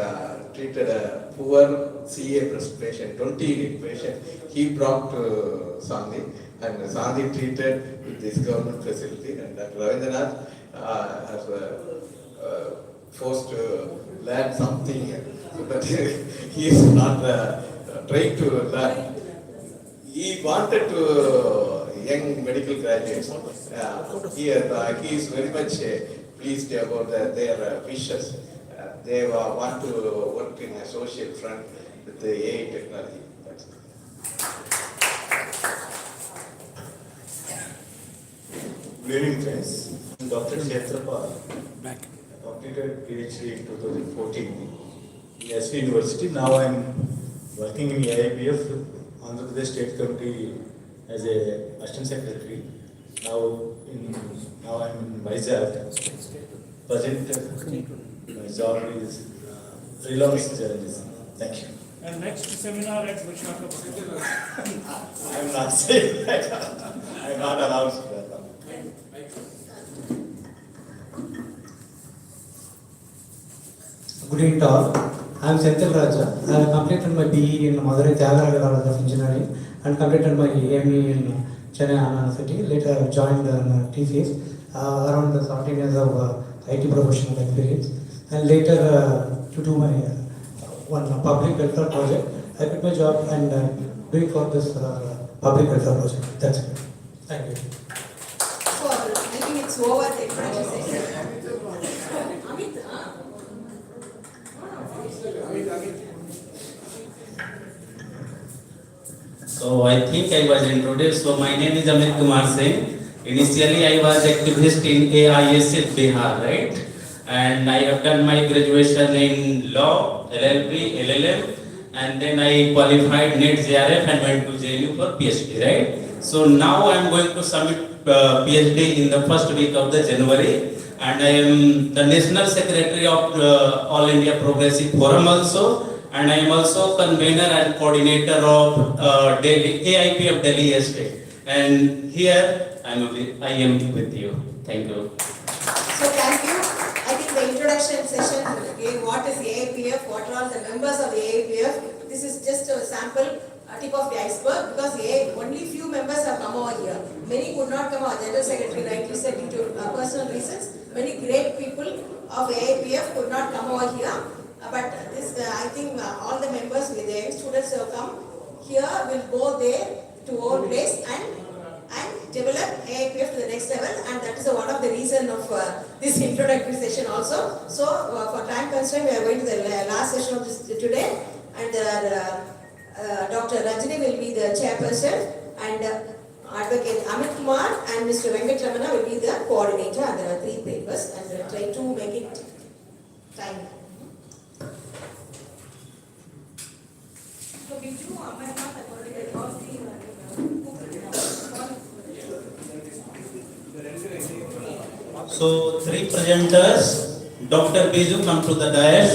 treated a poor CA patient, 20 patient. He brought to Sandhi, and Sandhi treated with this government facility. And Dr. Ravindranath has forced to learn something, but he is not trying to learn. He wanted to young medical graduates. He is very much pleased about their wishes. They want to work in a social front with the AI technology. Good evening, friends. I'm Dr. Kshetrapal. I completed PhD in 2014 in SV University. Now I'm working in AIPF, Andhra Pradesh State Committee, as a Assistant Secretary. Now I'm in Vizag. Present my job is freelance challenges. Thank you. And next seminar at Visakhapatnam. I'm not saying that. I'm not announced that. Good evening to all. I am Senthil Raja. I have completed my BE in Madurai Tyagaraja College of Engineering and completed my ME in Chennai Anna University. Later I joined TCS, around 17 years of IT professional experience. And later to do my one public welfare project, I quit my job and doing for this public welfare project. That's it. Thank you. So I think it's over the introduction session. So I think I was introduced. So my name is Amit Kumar Singh. Initially I was activist in AISIS Bihar, right? And I have done my graduation in law, LLB, LLM, and then I qualified NET JRF and went to JNU for PhD, right? So now I am going to submit PhD in the first week of the January, and I am the National Secretary of All India Progressive Forum also. And I am also convener and coordinator of Delhi, AIPF Delhi State. And here I am with you. Thank you. So thank you. I think the introduction session gave what is AIPF, what are all the members of the AIPF. This is just a sample, a tip of the iceberg, because only few members have come over here. Many could not come. Our General Secretary rightly said due to personal reasons. Many great people of AIPF could not come over here. But this, I think all the members with the students who have come here will go there to our place and develop AIPF to the next level, and that is one of the reason of this introductory session also. So for time constraint, we are going to the last session of this today, and Dr. Rajini will be the chairperson, and Advocate Amit Kumar and Mr. Venkat Ramana will be the coordinator, and there are 3 papers, and we will try to make it time. So 3 presenters, Dr. Biju come to the dais,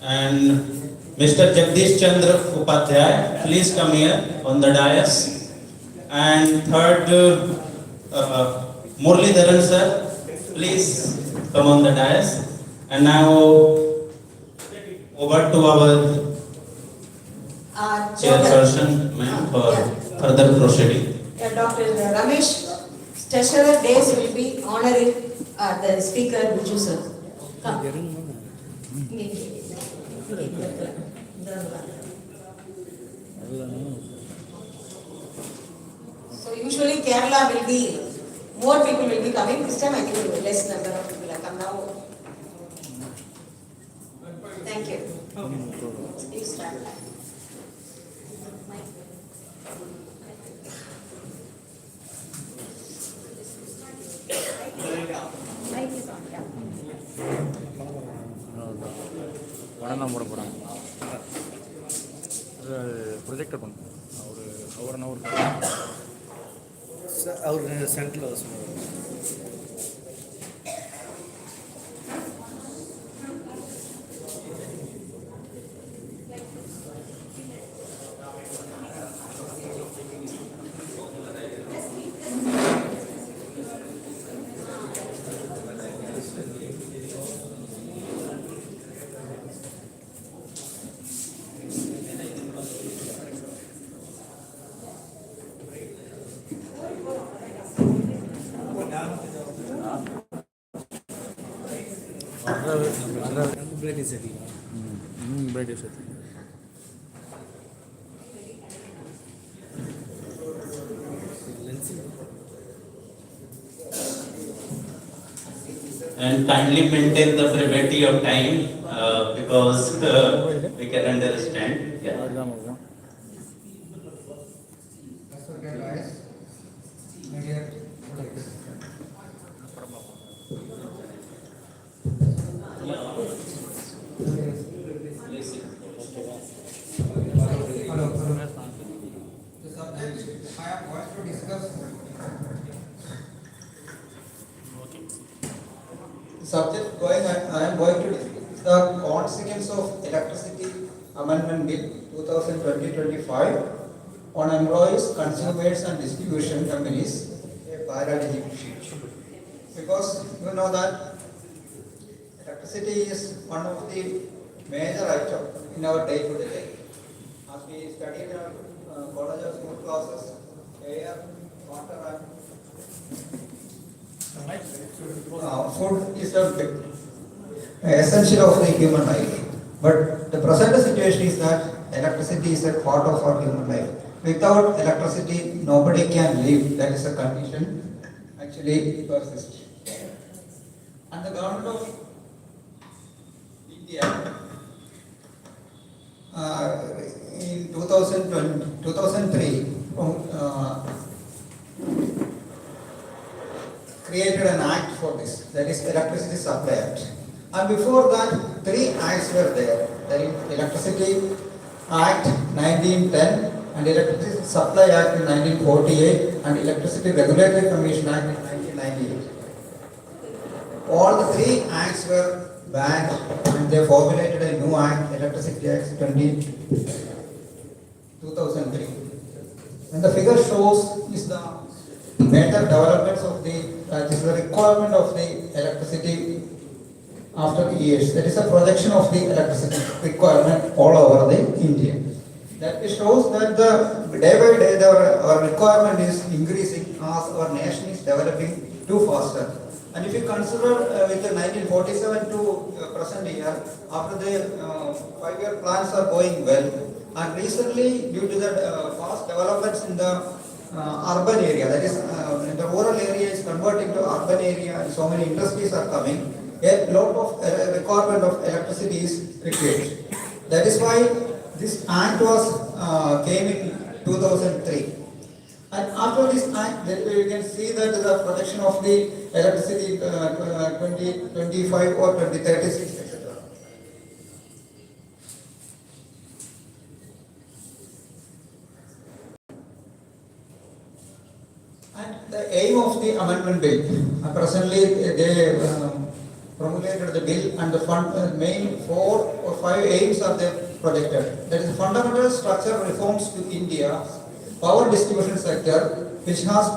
and Mr. Jagdish Chandra Upadhyay, please come here on the dais. And third, Muralidharan sir, please come on the dais. And now over to our chairperson for further proceeding. Dr. Ramesh, Treasurer DASE will be honoring the speaker, Biju sir. Come. So usually Kerala will be, more people will be coming. This time I think less number of people have come now. Thank you. You start. படம் தான் போட போகிறாங்க. Projector பண்ணு அவர் அவர் சென்டரில் சொன்னார். Brightness setting brightness setting And kindly maintain the brevity of time because we can understand. Yeah. Subject I am going to discuss the consequence of Electricity Amendment Bill 2020-25 on employees, consumers and distribution companies, a biological sheet. Because you know that electricity is one of the major items in our day-to-day life. As we study in our college or school classes, air, water and food is a big essential of the human life. But the present situation is that electricity is a part of our human life. Without electricity, nobody can live. That is a condition actually persists. And the government of India in 2003 created an act for this, that is Electricity Supply Act. And before that, 3 acts were there. That is Electricity Act 1910 and Electricity Supply Act in 1948 and Electricity Regulatory Commission Act in 1998. All the 3 acts were banned and they formulated a new act, Electricity Act 2003. And the figure shows is the major developments of the this is the requirement of the electricity after years. That is a projection of the electricity requirement all over the India. That shows that the day by day our requirement is increasing as our nation is developing too faster. And if you consider with the 1947 to present year, after the 5-year plans are going well, and recently due to the fast developments in the urban area, that is the rural area is converting to urban area and so many industries are coming, a lot of requirement of electricity is required. That is why this act was came in 2003. And after this act, you can see that the projection of the electricity 2025 or 2036, etc. And the aim of the amendment bill, presently they promulgated the bill and the main 4 or 5 aims are there projected. That is fundamental structural reforms to India power distribution sector, which has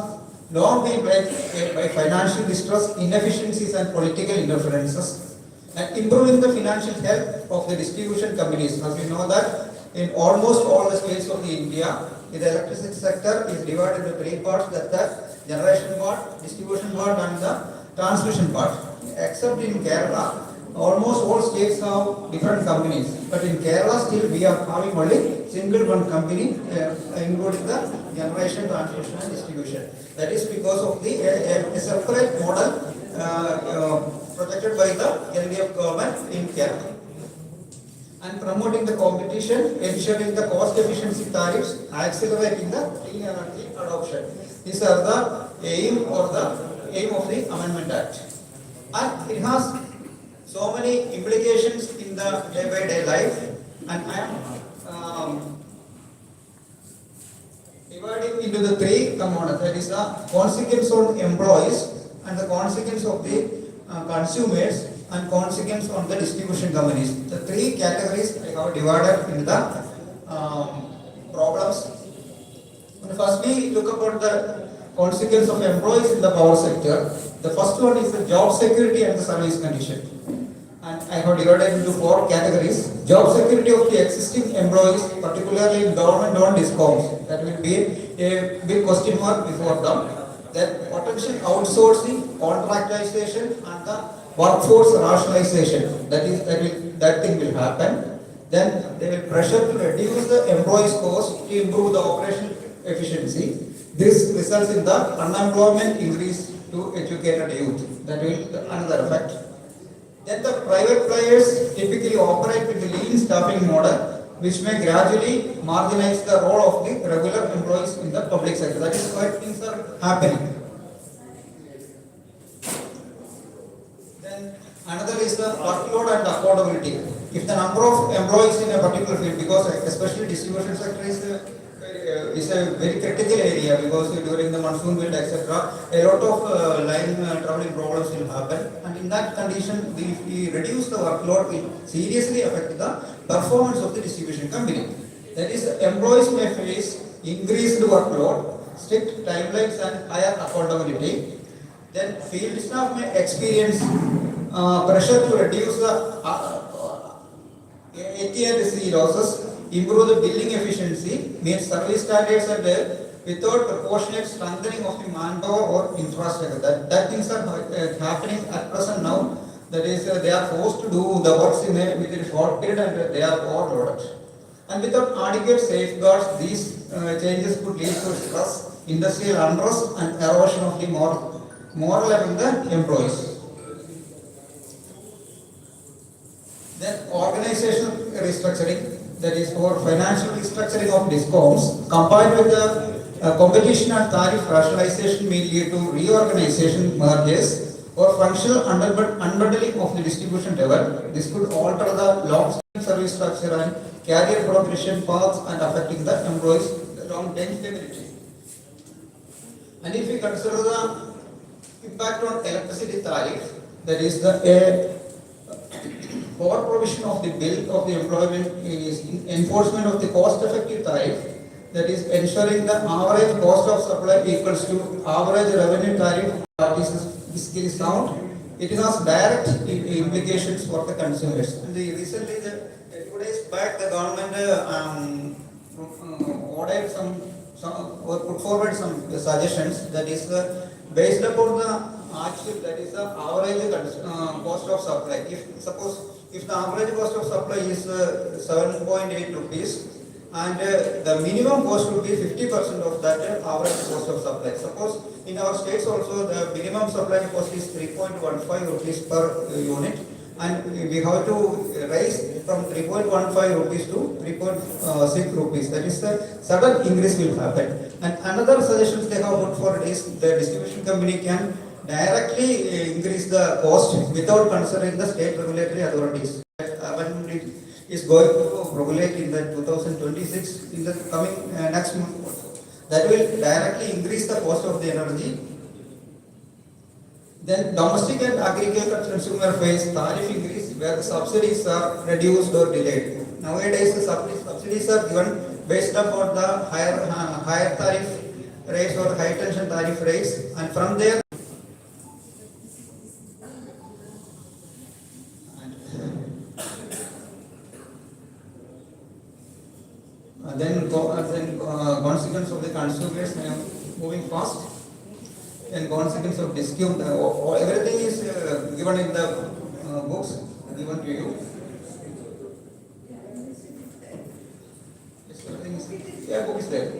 long been plagued by financial distress, inefficiencies and political interferences, and improving the financial health of the distribution companies. As we know that in almost all the states of the India, the electricity sector is divided into 3 parts, that the generation part, distribution part and the transmission part. Except in Kerala, almost all states have different companies. But in Kerala still we are having only single one company including the generation, transmission and distribution. That is because of the a separate model projected by the LDF government in Kerala. And promoting the competition, ensuring the cost efficiency tariffs, accelerating the clean energy adoption. These are the aim of the Amendment Act. And it has so many implications in the day-by-day life, and I am dividing into the three components. That is the consequence on employees, and the consequence of the consumers, and consequence on the distribution companies. The three categories I have divided into the problems. And first we look about the consequence of employees in the power sector. The first one is the job security and the service condition. And I have divided into four categories. Job security of the existing employees, particularly in government-owned discoms. That will be a big question mark before them. Then potential outsourcing, contractualization, and the workforce rationalization. That thing will happen. Then they will pressure to reduce the employees' cost to improve the operational efficiency. This results in the unemployment increase to educated youth. That will be another effect. Then the private players typically operate with the lean staffing model, which may gradually marginalize the role of the regular employees in the public sector. That is why things are happening. Then another is the workload and affordability. If the number of employees in a particular field, because especially distribution sector is a very critical area, because during the monsoon wind, etc., a lot of line traveling problems will happen, and in that condition, if we reduce the workload, it will seriously affect the performance of the distribution company. That is, employees may face increased workload, strict timelines, and higher affordability. Then field staff may experience pressure to reduce the AT&C losses, improve the billing efficiency, meet service standards, and without proportionate strengthening of the manpower or infrastructure. That things are happening at present now. That is, they are forced to do the works within a short period, and they are overloaded. And without adequate safeguards, these changes could lead to stress, industrial unrest, and erosion of the moral among the employees. Then organizational restructuring, that is for financial restructuring of discoms, combined with the competition and tariff rationalization may lead to reorganization, mergers, or functional unbundling of the distribution level. This could alter the long-term service structure and career progression paths, and affecting the employees' long-term stability. And if we consider the impact on electricity tariff, that is the for provision of the bill of the employment is enforcement of the cost-effective tariff, that is ensuring the average cost of supply equals to average revenue tariff. This is sound. It has direct implications for the consumers. And recently, 2 days back, the government ordered or put forward some suggestions, that is based upon the actual, that is the average cost of supply. If the average cost of supply is 7.8 rupees, and the minimum cost would be 50% of that average cost of supply. Suppose in our states also the minimum supply cost is 3.15 rupees per unit, and we have to raise from 3.15 rupees to 3.6 rupees. That is the sudden increase will happen. And another suggestions they have put forward is the distribution company can directly increase the cost without considering the state regulatory authorities. Amendment is going to regulate in the 2026 in the coming next month also. That will directly increase the cost of the energy. Then domestic and agricultural consumer face tariff increase where the subsidies are reduced or delayed. Nowadays the subsidies are given based upon the higher tariff rates or high tension tariff rates, and from there consequence of the consumers moving fast, and consequence of discount. Everything is given in the books given to you. Book is there.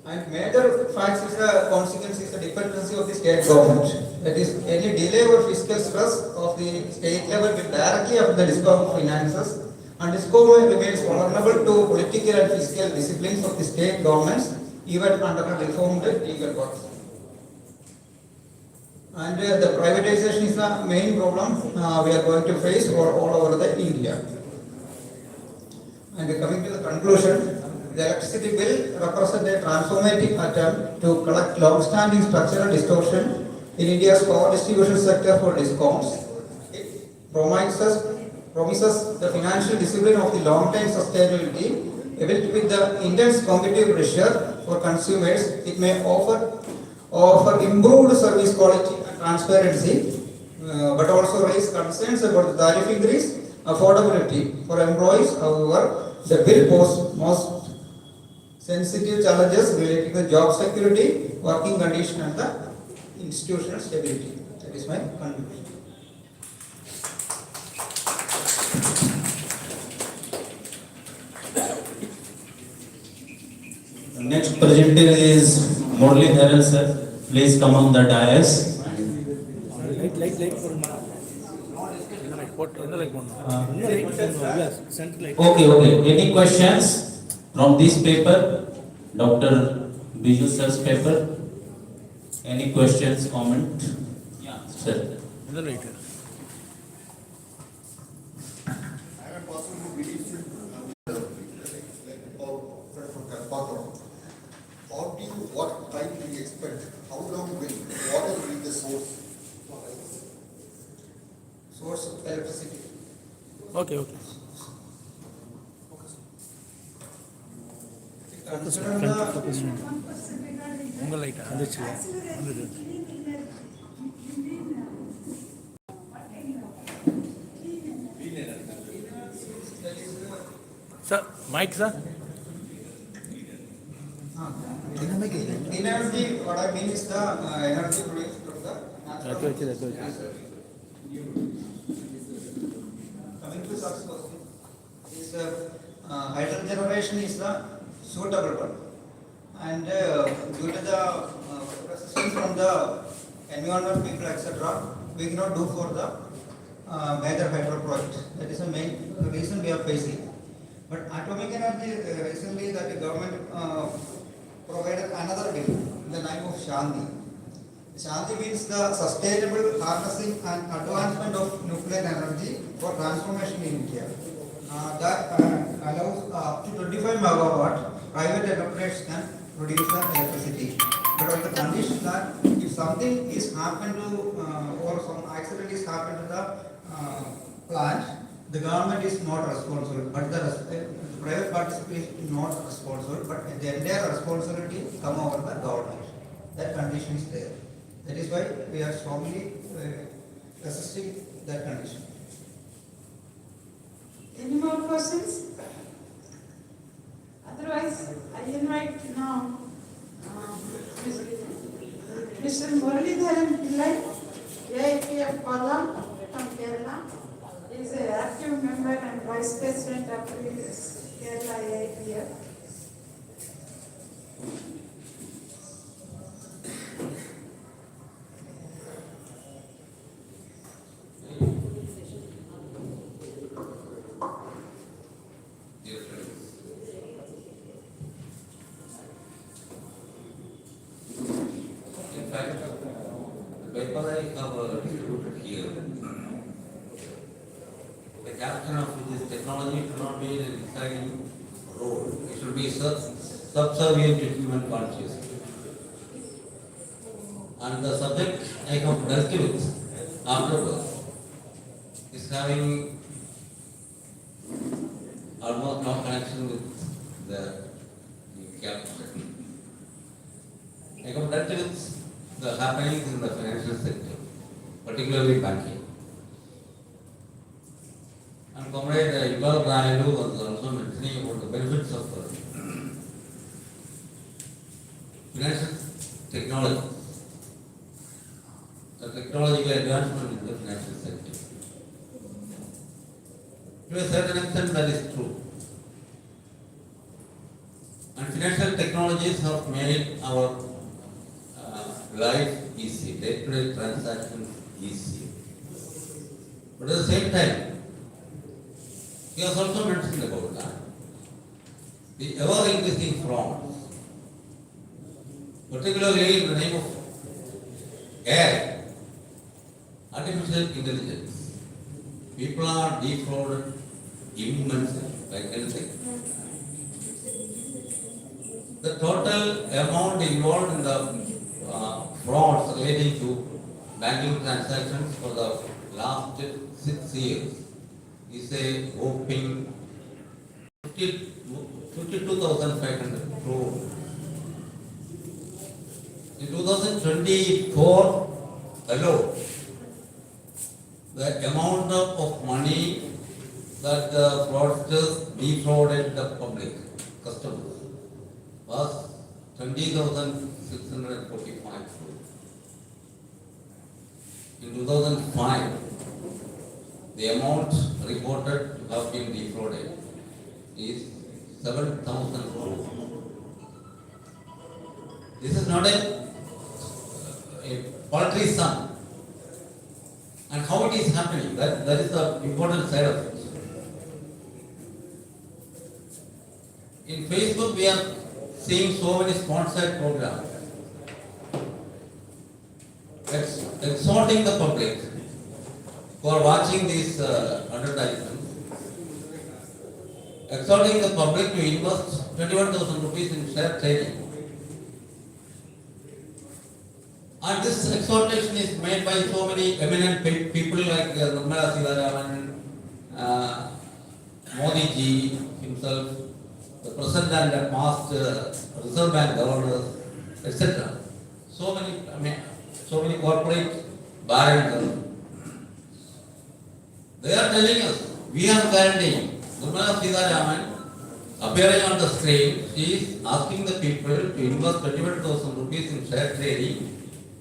And major facts is the consequence is the dependency of the state government. That is, any delay or fiscal stress of the state level will directly affect the discount finances. And DISCOM remains vulnerable to political and fiscal disciplines of the state governments, even under a reformed legal courts. And the privatization is the main problem we are going to face all over the India. And coming to the conclusion, the electricity bill represents a transformative attempt to correct long-standing structural distortion in India's power distribution sector for discoms. It promises the financial discipline of the long-term sustainability. With the intense competitive pressure for consumers, it may offer improved service quality and transparency, but also raise concerns about the tariff increase, affordability for employees. However, the bill poses most sensitive challenges relating to job security, working condition, and the institutional stability. That is my conclusion. Next presenter is Muralidharan sir. Please come on the dais. Okay. Any questions from this paper? Dr. Biju sir's paper? Any questions, comment? Yeah, sir. I am a person who believes in what time do you expect? How long will water be the source? Source of electricity. Okay. உங்கள் லைட்டா வந்துச்சு வந்தது sir mic sir Energy, what I mean is the energy produced from the natural. Coming to such question, is hydro generation is the suitable one, and due to the resistance from the environment people etc., we cannot do for the major hydro project. That is the main reason we are facing. But atomic energy, recently that the government provided another bill in the name of Shanti. Shanti means the sustainable harnessing and advancement of nuclear energy for transformation in India. That allows up to 25 megawatt private enterprise can produce the electricity. But on the condition that if something is happened to or some accident is happened to the plant, the government is not responsible, but the private participation is not responsible, but the entire responsibility come over the government. That condition is there. That is why we are strongly resisting that condition. Any more questions? Otherwise, I invite now Mr. Muralidharan Pillai, AIPF column from Kerala. He is an active member and vice president of Kerala AIPF. In fact, the paper I have distributed here, the caption of this technology should not be a deciding role. It should be subservient to human consciousness. And the subject I have dealt with afterwards is having almost no connection with the caption. I have dealt with the happenings in the financial sector, particularly banking. And Comrade Iqbal Raidu was also mentioning about the benefits of financial technology, the technological advancement in the financial sector. To a certain extent, that is true. And financial technologies have made our life easy, day-to-day transactions easy. But at the same time, he has also mentioned about that. The ever-increasing frauds, particularly in the name of AI, artificial intelligence. People are defrauded immensely, like anything. The total amount involved in the frauds relating to banking transactions for the last 6 years is a whopping 52,500 crore. In 2024 alone, the amount of money that the fraudsters defrauded the public customers was 20,645 crore. In 2005, the amount reported to have been defrauded is 7,000 crore. This is not a paltry sum. And how it is happening, that is the important side of it. In Facebook, we are seeing so many sponsored programs exhorting the public who are watching these advertisements, exhorting the public to invest 21,000 rupees in share trading. And this exhortation is made by so many eminent people like Nirmala Sitharaman, Modi ji himself, the present and past Reserve Bank governors, etc. So many corporate barons. They are telling us, we are guaranteeing. Nirmala Sitharaman appearing on the screen, she is asking the people to invest 21,000 rupees in share trading.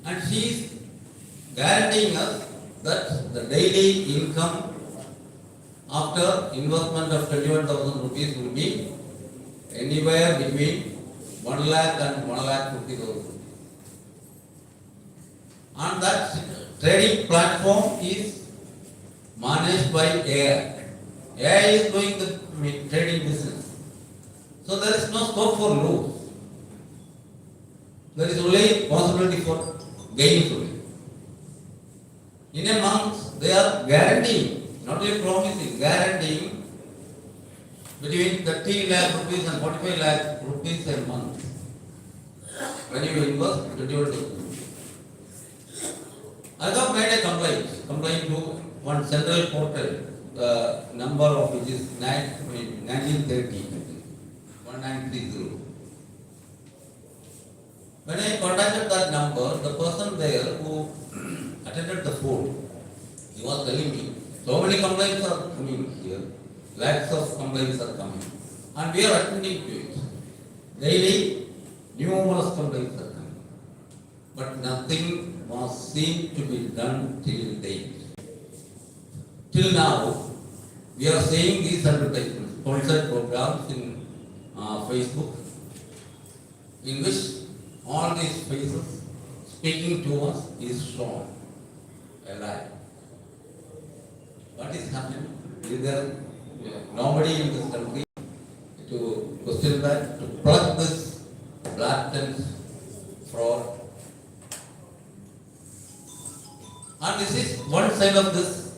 And she is guaranteeing us that the daily income after investment of 21,000 rupees will be anywhere between 1 lakh and 1,50,000. And that trading platform is managed by AI. AI is doing the trading business. So there is no scope for lose. There is only possibility for gains only. In a month, they are guaranteeing, not only promising, guaranteeing between 30 lakh rupees and 45 lakh rupees a month when you invest 21,000. I have made a complaint to one central portal, the number of which is 1930. When I contacted that number, the person there who attended the phone, he was telling me, so many complaints are coming here, lakhs of complaints are coming, and we are attending to it. Daily, numerous complaints are coming, but nothing was seen to be done till date. Till now, we are seeing these advertisements, sponsored programs in Facebook, in which all these faces speaking to us is shown alive. What is happening? Is there nobody in this country to question that, to plug this blatant fraud? And this is one side of this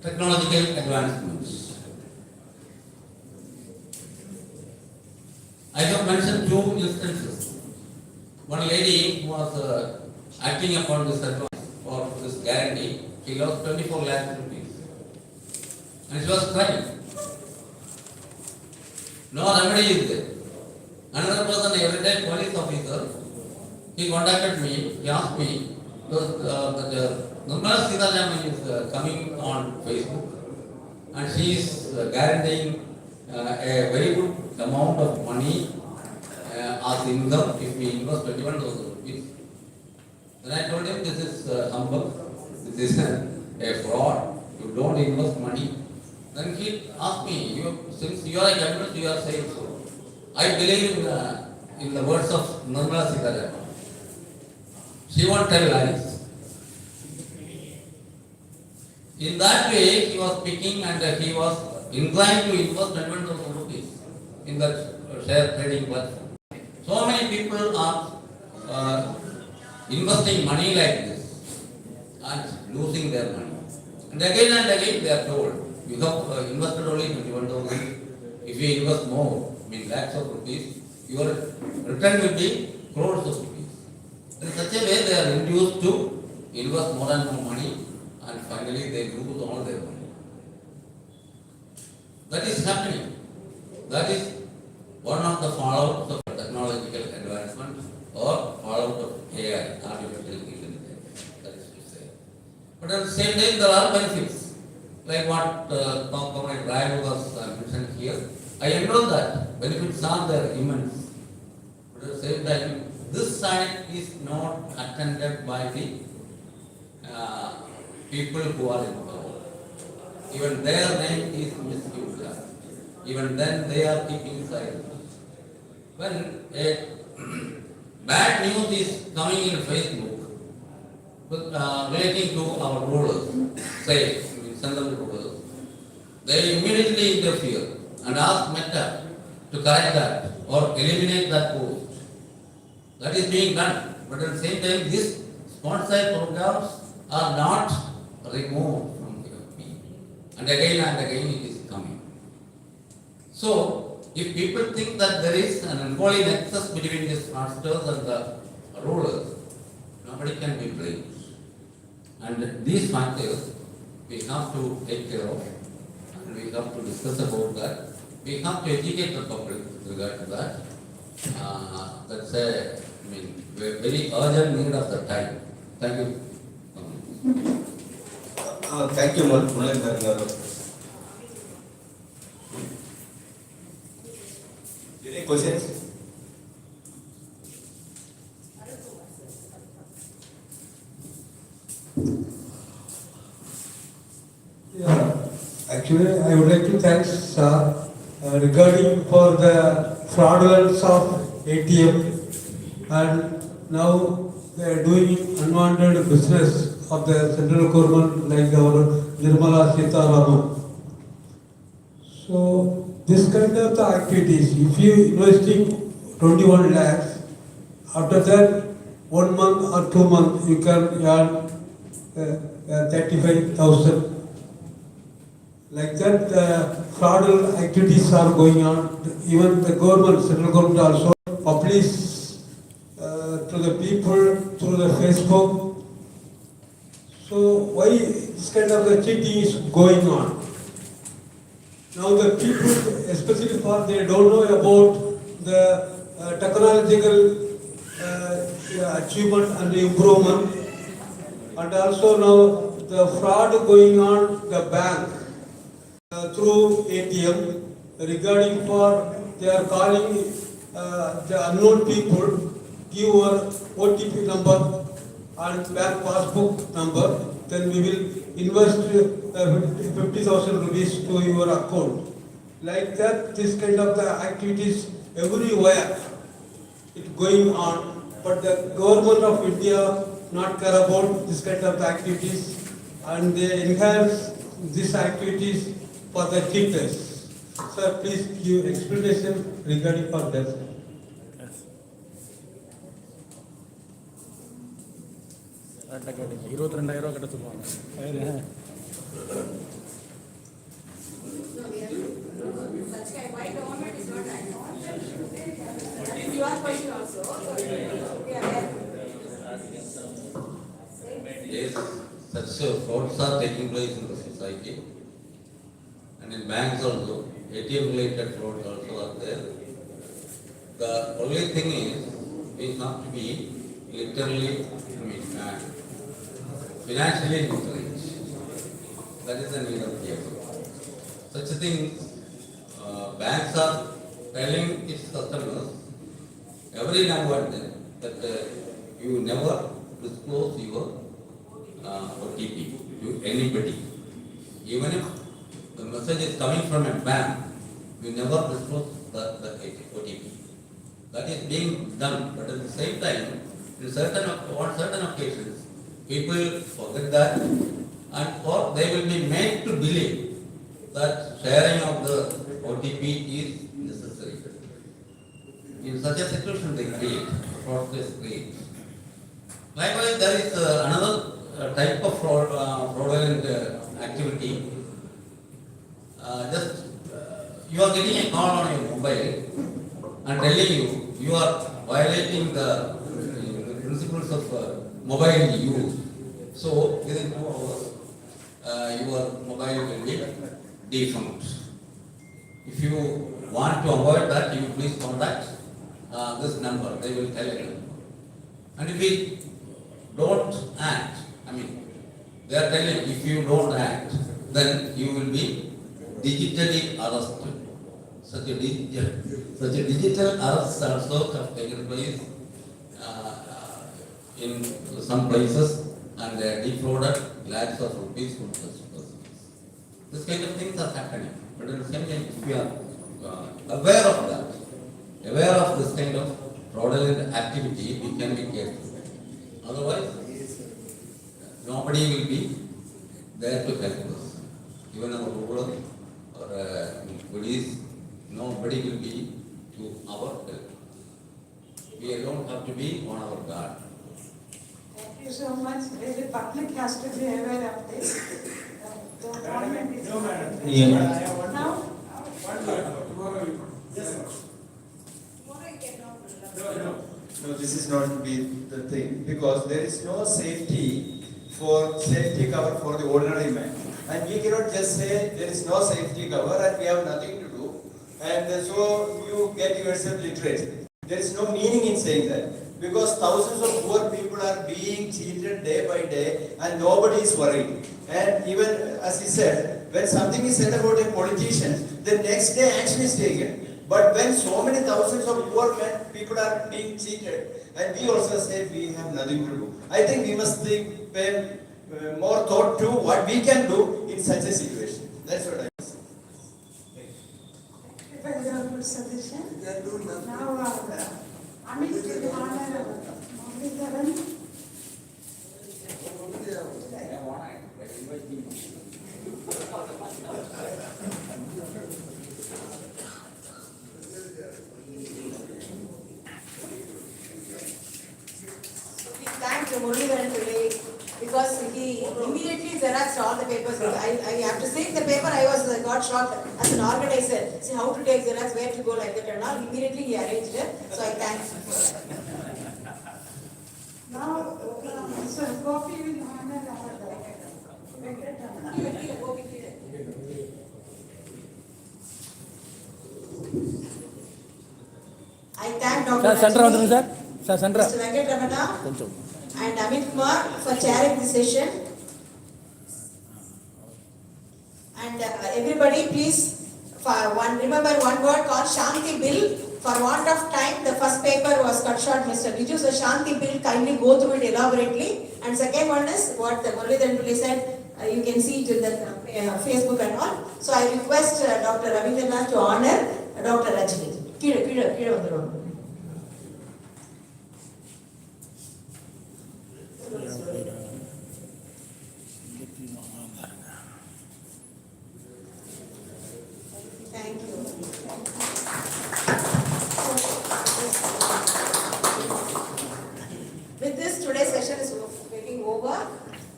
technological advancements. I have mentioned 2 instances. One lady who was acting upon this advice for this guarantee, she lost 24 lakh rupees. And she was crying. No remedy is there. Another person, a retired police officer, he contacted me, he asked me, Nirmala Sitharaman is coming on Facebook and she is guaranteeing a very good amount of money as income if we invest 21,000 rupees. Then I told him this is humbug, this is a fraud, you don't invest money. Then he asked me, since you are a capitalist, you are saying so. I believe in the words of Nirmala Sitharaman. She won't tell lies. In that way, he was speaking and he was inclined to invest 21,000 rupees in that share trading platform. So many people are investing money like this. and losing their money. And again they are told, you have invested only 21,000. If you invest more, lakhs of rupees, your return will be crores of rupees. In such a way, they are induced to invest more and more money, and finally they lose all their money. That is happening. That is one of the fallouts of technological advancement or fallout of AI, artificial intelligence, that is to say. But at the same time, there are benefits, like what Comrade Ryan was mentioned here. I endorse that. Benefits are there, immense. But at the same time, this side is not attended by the people who are in power. Even their name is misused. Even then they are keeping silent. When a bad news is coming in Facebook relating to our rulers, say central rulers, they immediately interfere and ask Meta to correct that or eliminate that post. That is being done. But at the same time, these sponsored programs are not removed from the feed. And again it is coming. So, if people think that there is an unholy nexus between the fraudsters and the rulers, nobody can be blamed. And these factors we have to take care of, and we have to discuss about that. We have to educate the public with regard to that. That's a very urgent need of the time. Thank you. Thank you, Mulendra. Any questions? Yeah, actually, I would like to thank sir regarding for the fraudulence of ATM, and now they are doing unwanted business of the central government like our Nirmala Sitharaman. So this kind of the activities, if you investing 21 lakhs, after that 1 month or 2 months you can earn 35,000. Like that, fraudulent activities are going on. Even the government, central government also publish to the people through the Facebook. So why this kind of the cheating is going on? Now the people, especially for they don't know about the technological achievement and improvement, and also now the fraud going on the bank through ATM regarding for they are calling the unknown people, give your OTP number and bank passbook number, then we will invest 50,000 rupees to your account. Like that, this kind of the activities everywhere it going on, but the government of India not care about this kind of the activities, and they enhance these activities for the cheaters. Sir, please give explanation regarding for that. Yes, such frauds are taking place in the society, and in banks also, ATM related frauds also are there. The only thing is, we have to be literally, financially literate. That is the need of the effort. Such things, banks are telling its customers every now and then that you never disclose your OTP to anybody. Even if the message is coming from a bank, you never disclose the OTP. That is being done, but at the same time, on certain occasions, people forget that, and or they will be made to believe that sharing of the OTP is necessary. In such a situation, they create, fraudsters create. Likewise, there is another type of fraudulent activity. You are getting a call on your mobile and telling you are violating the principles of mobile use. So within 2 hours, your mobile will be defunct. If you want to avoid that, you please contact this number. They will tell you. And if we don't act, they are telling if you don't act, then you will be digitally arrested. Such a digital arrests also have taken place in some places and defrauded lakhs of rupees from such persons. This kind of things are happening. But at the same time, if we are aware of that, aware of this kind of fraudulent activity, we can be careful. Otherwise, nobody will be there to help us. Even our ruler or police, nobody will be to our help. We don't have to be on our guard. Thank you so much. The public has to be aware of this. The government is now. No, this is not to be the thing, because there is no safety cover for the ordinary man. And we cannot just say there is no safety cover and we have nothing to do, and so you get yourself literate. There is no meaning in saying that, because thousands of poor people are being cheated day by day and nobody is worried. And even as he said, when something is said about a politician, the next day action is taken. But when so many thousands of poor people are being cheated, and we also say we have nothing to do, I think we must pay more thought to what we can do in such a situation. That's what I say. Thank you for your good suggestion. Now, Amit, to the honor of Muralidharan. Thank Muralidharan today because he immediately xeroxed all the papers. I have to say in the paper I got shocked as an organizer. See how to take xerox, where to go like that and all. Immediately he arranged it. So I thank him for that. Now, Mr. Gopi will honor our I thank Dr. Mr. Venkat Ramana and Amit Kumar for chairing the session. And everybody please remember one word called Shanti Bill. For want of time, the first paper was cut short, Mr. Riju. So Shanti Bill, kindly go through it elaborately. And second one is what the Muralidharan said. You can see it in the Facebook and all. So I request Dr. Ravindra to honor Dr. Rajni. Thank you. With this, today's session is getting over,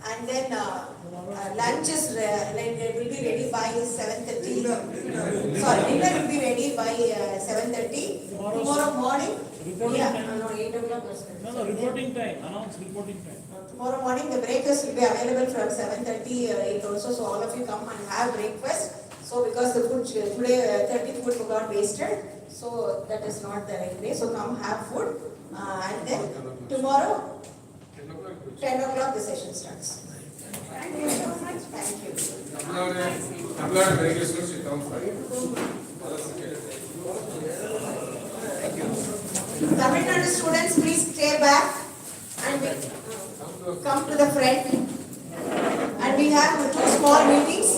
and then lunch is will be ready by 7:30. Sorry, dinner will be ready by 7:30. Tomorrow morning. No, 8 o'clock. No, reporting time. Announce reporting time. Tomorrow morning, the breakfast will be available from 7:30, 8 also. So all of you come and have breakfast. So because the food today, 30 food got wasted, so that is not the right way. So come have food, and then tomorrow, 10 o'clock the session starts. Thank you so much. Thank you. Tamil Nadu students, please stay back and come to the front. And we have 2 small meetings.